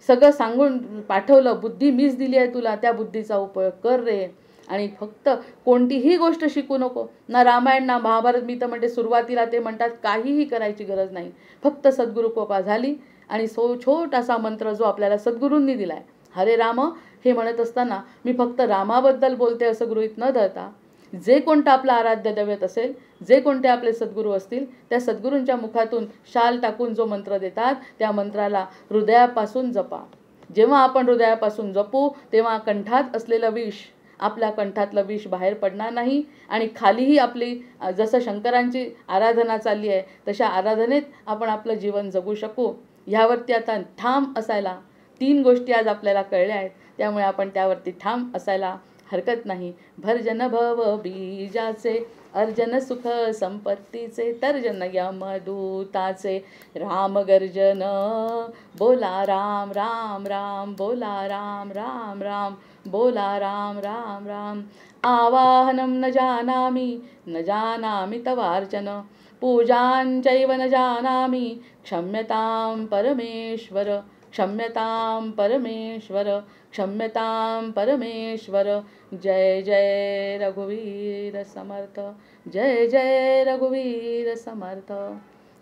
सगळं सांगून पाठवलं, बुद्धी मीच दिली आहे तुला, त्या बुद्धीचा उपयोग कर रे. आणि फक्त कोणतीही गोष्ट शिकू नको, ना रामायण ना महाभारत. मी तर म्हणते सुरुवातीला ते म्हणतात काहीही करायची गरज नाही, फक्त सद्गुरू कृपा झाली आणि छोटासा मंत्र जो आपल्याला सद्गुरूंनी दिलाय हरे राम हे म्हणत असताना मी फक्त रामाबद्दल बोलते असं गृहीत न धरता जे कोणतं आपलं आराध्य दैवत असेल, जे कोणते आपले सद्गुरू असतील, त्या सद्गुरूंच्या मुखातून शाल टाकून जो मंत्र देतात त्या मंत्राला हृदयापासून जपा. जेव्हा आपण हृदयापासून जपू तेव्हा कंठात असलेलं विष, आपल्या कंठातलं विष बाहेर पडणार नाही आणि खालीही आपली जसं शंकरांची आराधना चालली आहे तशा आराधनेत आपण आपलं जीवन जगू शकू. ह्यावरती आता ठाम असायला 3 गोष्टी आज आपल्याला कळल्या आहेत, त्यामुळे आपण त्यावरती ठाम असायला हरकत नाही. भर्जन भव बीजाचे, अर्जन सुख संपत्तीचे, तर्जन यमदूताचे, राम गर्जन बोला राम राम राम, बोला राम राम राम, बोला राम राम राम. आवाहनं न जानामि तवार्चन, पूजांचैव न जानामि, क्षम्यतां परमेश्वर, क्षम्यतां परमेश्वर, क्षम्यतां परमेश्वर. जय जय रघुवीर समर्थ, जय जय रघुवीर समर्थ.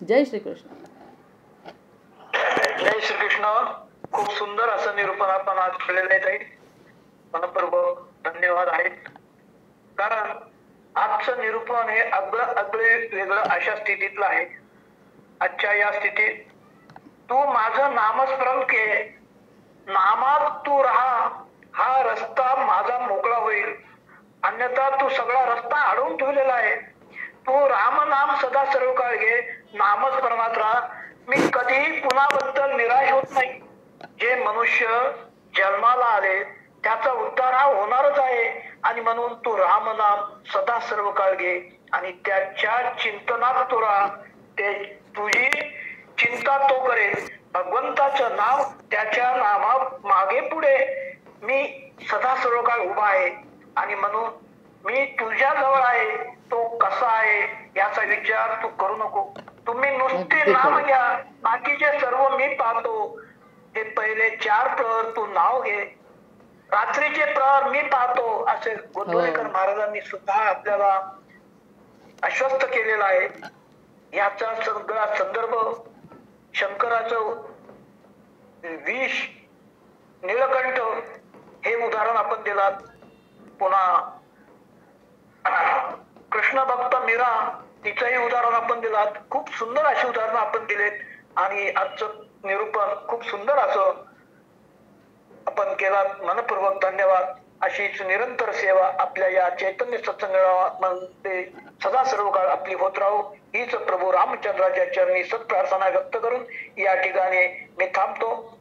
जय श्रीकृष्ण. जय श्रीकृष्ण. खूप सुंदर असं निरूपण आपण आज केलेलं आहे. मनपूर्वक धन्यवाद आहेत. कारण आजचं निरूपण हे अगळे वेगळं अशा स्थितीतलं आहे. आजच्या या स्थितीत तू माझं नामस्मरण के, नामात तू राहा, हा रस्ता माझा मोकळा होईल. अन्यथा तू सगळा रस्ता अडवून ठेवलेला आहे. तू राम नाम सदा सर्व काळ घे, नामस्मरणात राहा. मी कधीही कुणाबद्दल निराश होत नाही. जे मनुष्य जन्माला आले त्याचा उद्धार हा होणारच आहे. आणि म्हणून तू राम नाम सदा सर्व काळ घे आणि त्याच्या चिंतनात तू राहा. ते तुझी चिंता तो करेल. भगवंताचं नाव, त्याच्या नामा मागे पुढे मी सदा सर्व काळ उभा आहे. आणि म्हणून मी तुझ्या जवळ आहे. तो कसा आहे याचा विचार तू करू नको. तुम्ही नुसते नाम घ्या, बाकीचे सर्व मी पाहतो. ते पहिले 4 प्रहर तू नाव घे, रात्रीचे प्रहर मी पाहतो. असे गोंदवलेकर महाराजांनी सुद्धा आपल्याला आश्वस्त केलेला आहे. याचा सगळा संदर्भ शंकराचं विष, नीलकंठ हे उदाहरण आपण दिलात. पुन्हा कृष्ण भक्त मीरा तिचंही उदाहरण आपण दिलात. खूप सुंदर अशी उदाहरणं आपण दिलेत. आणि आजचं निरूपण खूप सुंदर असं आपण केलात. मनपूर्वक धन्यवाद. अशीच निरंतर सेवा आपल्या या चैतन्य सत्संगामध्ये सदा सर्व काळ आपली होत राहू हीच प्रभू रामचंद्राच्या चरणी सत्प्रार्थना व्यक्त करून या ठिकाणी मी थांबतो.